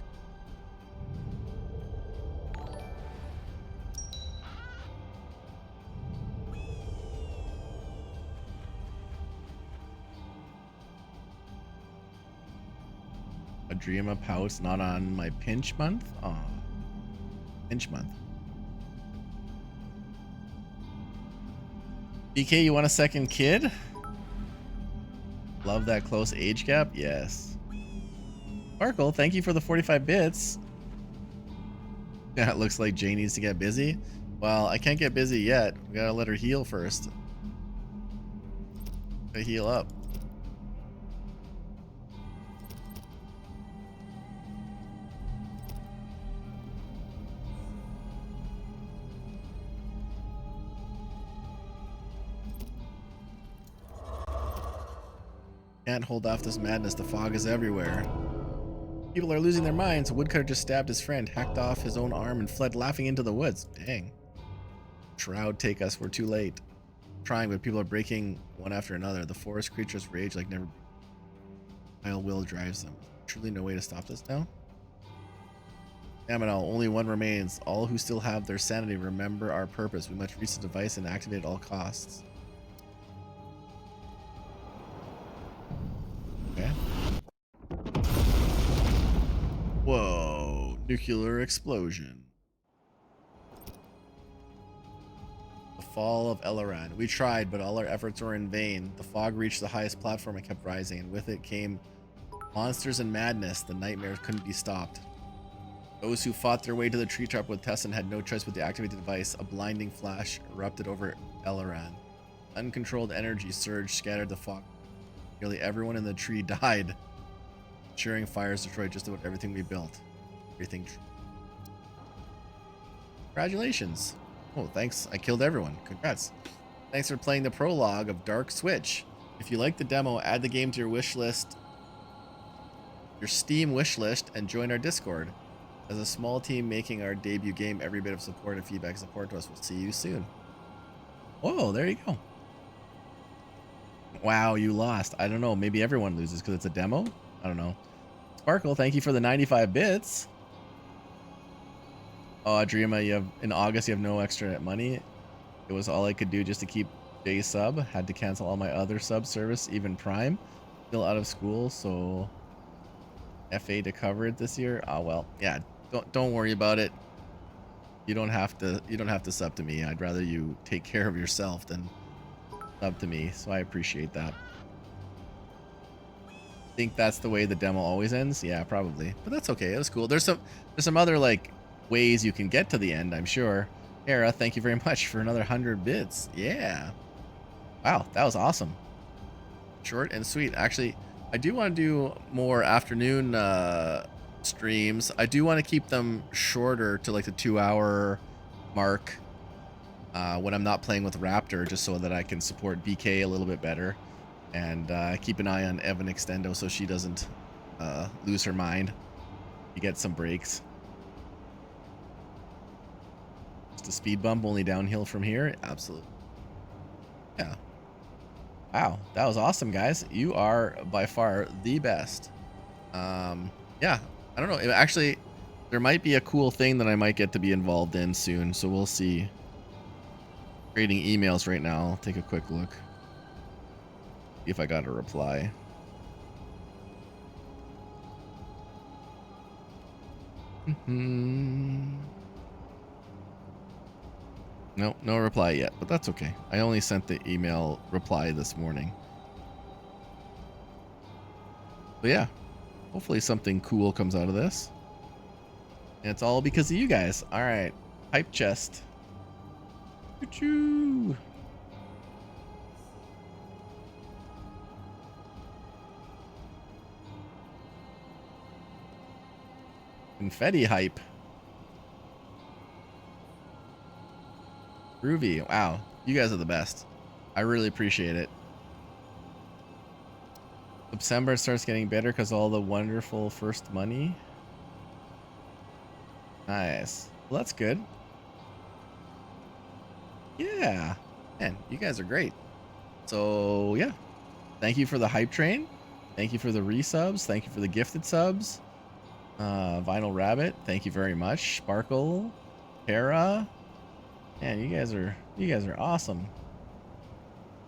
S1: a dream up house, not on my pinch month. Aw, pinch month. BK, you want a second kid? Love that close age gap. Yes. Sparkle, thank you for the 45 bits. Yeah, it looks like Jay needs to get busy. Well, I can't get busy yet. We gotta let her heal first. Gotta heal up. Can't hold off this madness. The fog is everywhere. People are losing their minds. A woodcutter just stabbed his friend, hacked off his own arm, and fled laughing into the woods. Dang. Shroud, take us. We're too late. Trying, but people are breaking one after another. The forest creatures rage like never. Vile will drives them. Truly no way to stop this now? Damn it all. Only one remains. All who still have their sanity remember our purpose. We must reach the device and activate at all costs. Okay. Whoa, nuclear explosion. The fall of Eleran. We tried, but all our efforts were in vain. The fog reached the highest platform and kept rising, and with it came monsters and madness. The nightmares couldn't be stopped. Those who fought their way to the treetop with Tessin had no choice but to activate the device. A blinding flash erupted over Elran. Uncontrolled energy surge scattered the fog. Nearly everyone in the tree died. Cheering fires destroyed just about everything we built. Everything. Congratulations. Oh, thanks. I killed everyone. Congrats. Thanks for playing the prologue of DarkSwitch. If you like the demo, add the game to your wish list, your Steam wish list, and join our Discord. As a small team making our debut game, every bit of support and feedback is important to us. We'll see you soon. Whoa, there you go. Wow, you lost. I don't know. Maybe everyone loses because it's a demo. I don't know. Sparkle, thank you for the 95 bits. Oh, Adriema, in August you have no extra money. It was all I could do just to keep J sub. Had to cancel all my other sub service, even Prime. Still out of school, so FA to cover it this year. Oh well, yeah. Don't worry about it. You don't have to sub to me. I'd rather you take care of yourself than sub to me. So I appreciate that. Think that's the way the demo always ends? Yeah, probably. But that's okay. It was cool. There's some other like ways you can get to the end, I'm sure. Hera, thank you very much for another 100 bits. Yeah. Wow, that was awesome. Short and sweet. Actually, I do want to do more afternoon streams. I do want to keep them shorter to like the 2-hour mark when I'm not playing with Raptor, just so that I can support BK a little bit better. And keep an eye on Evan Extendo so she doesn't lose her mind. You get some breaks. Just a speed bump, only downhill from here. Absolutely. Yeah. Wow, that was awesome, guys. You are by far the best. Yeah, I don't know. Actually, there might be a cool thing that I might get to be involved in soon, so we'll see. Creating emails right now. I'll take a quick look. See if I got a reply. No, no reply yet, but that's okay. I only sent the email reply this morning. But yeah, hopefully something cool comes out of this. And it's all because of you guys. All right, hype chest. Choo-choo. Confetti hype. Groovy. Wow. You guys are the best. I really appreciate it. September starts getting better because all the wonderful first money. Nice. Well, that's good. Yeah. Man, you guys are great. So, yeah. Thank you for the hype train. Thank you for the resubs. Thank you for the gifted subs. Vinyl Rabbit, thank you very much. Sparkle, Hera, man, you guys are awesome.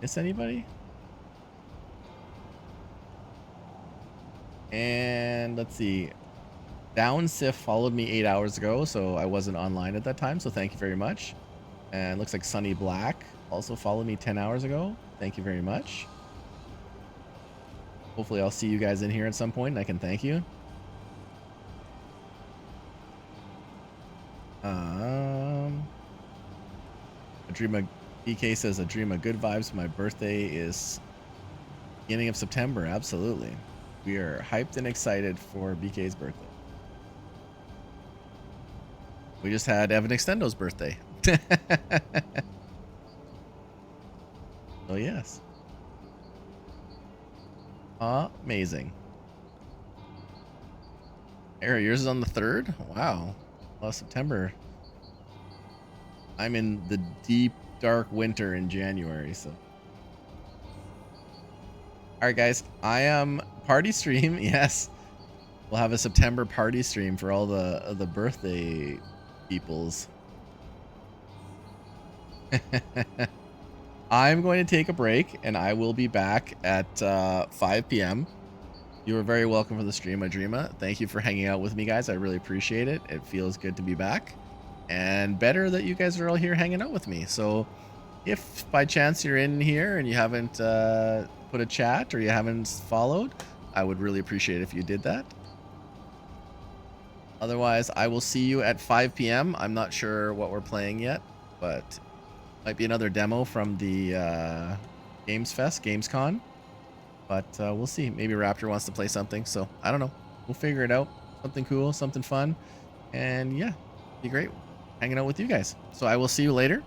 S1: Miss anybody? And let's see. Downsif followed me 8 hours ago, so I wasn't online at that time. So thank you very much. And looks like Sunny Black also followed me 10 hours ago. Thank you very much. Hopefully, I'll see you guys in here at some point, and I can thank you. Adrema BK says Adrema good vibes. My birthday is beginning of September. Absolutely. We are hyped and excited for BK's birthday. We just had Evan Extendo's birthday. Oh yes. Amazing. Era, yours is on the 3rd? Wow. September. I'm in the deep, dark winter in January, so. Alright, guys. I am party stream. Yes. We'll have a September party stream for all the birthday peoples. I'm going to take a break, and I will be back at 5 p.m. You are very welcome for the stream, Adrema. Thank you for hanging out with me, guys. I really appreciate it. It feels good to be back. And better that you guys are all here hanging out with me. So if by chance you're in here and you haven't put a chat or you haven't followed, I would really appreciate it if you did that. Otherwise, I will see you at 5 p.m. I'm not sure what we're playing yet, but might be another demo from the Games Fest, Gamescon. But we'll see. Maybe Raptor wants to play something. So I don't know. We'll figure it out. Something cool, something fun. And yeah, be great hanging out with you guys. So I will see you later.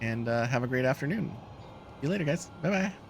S1: And have a great afternoon. See you later, guys. Bye-bye.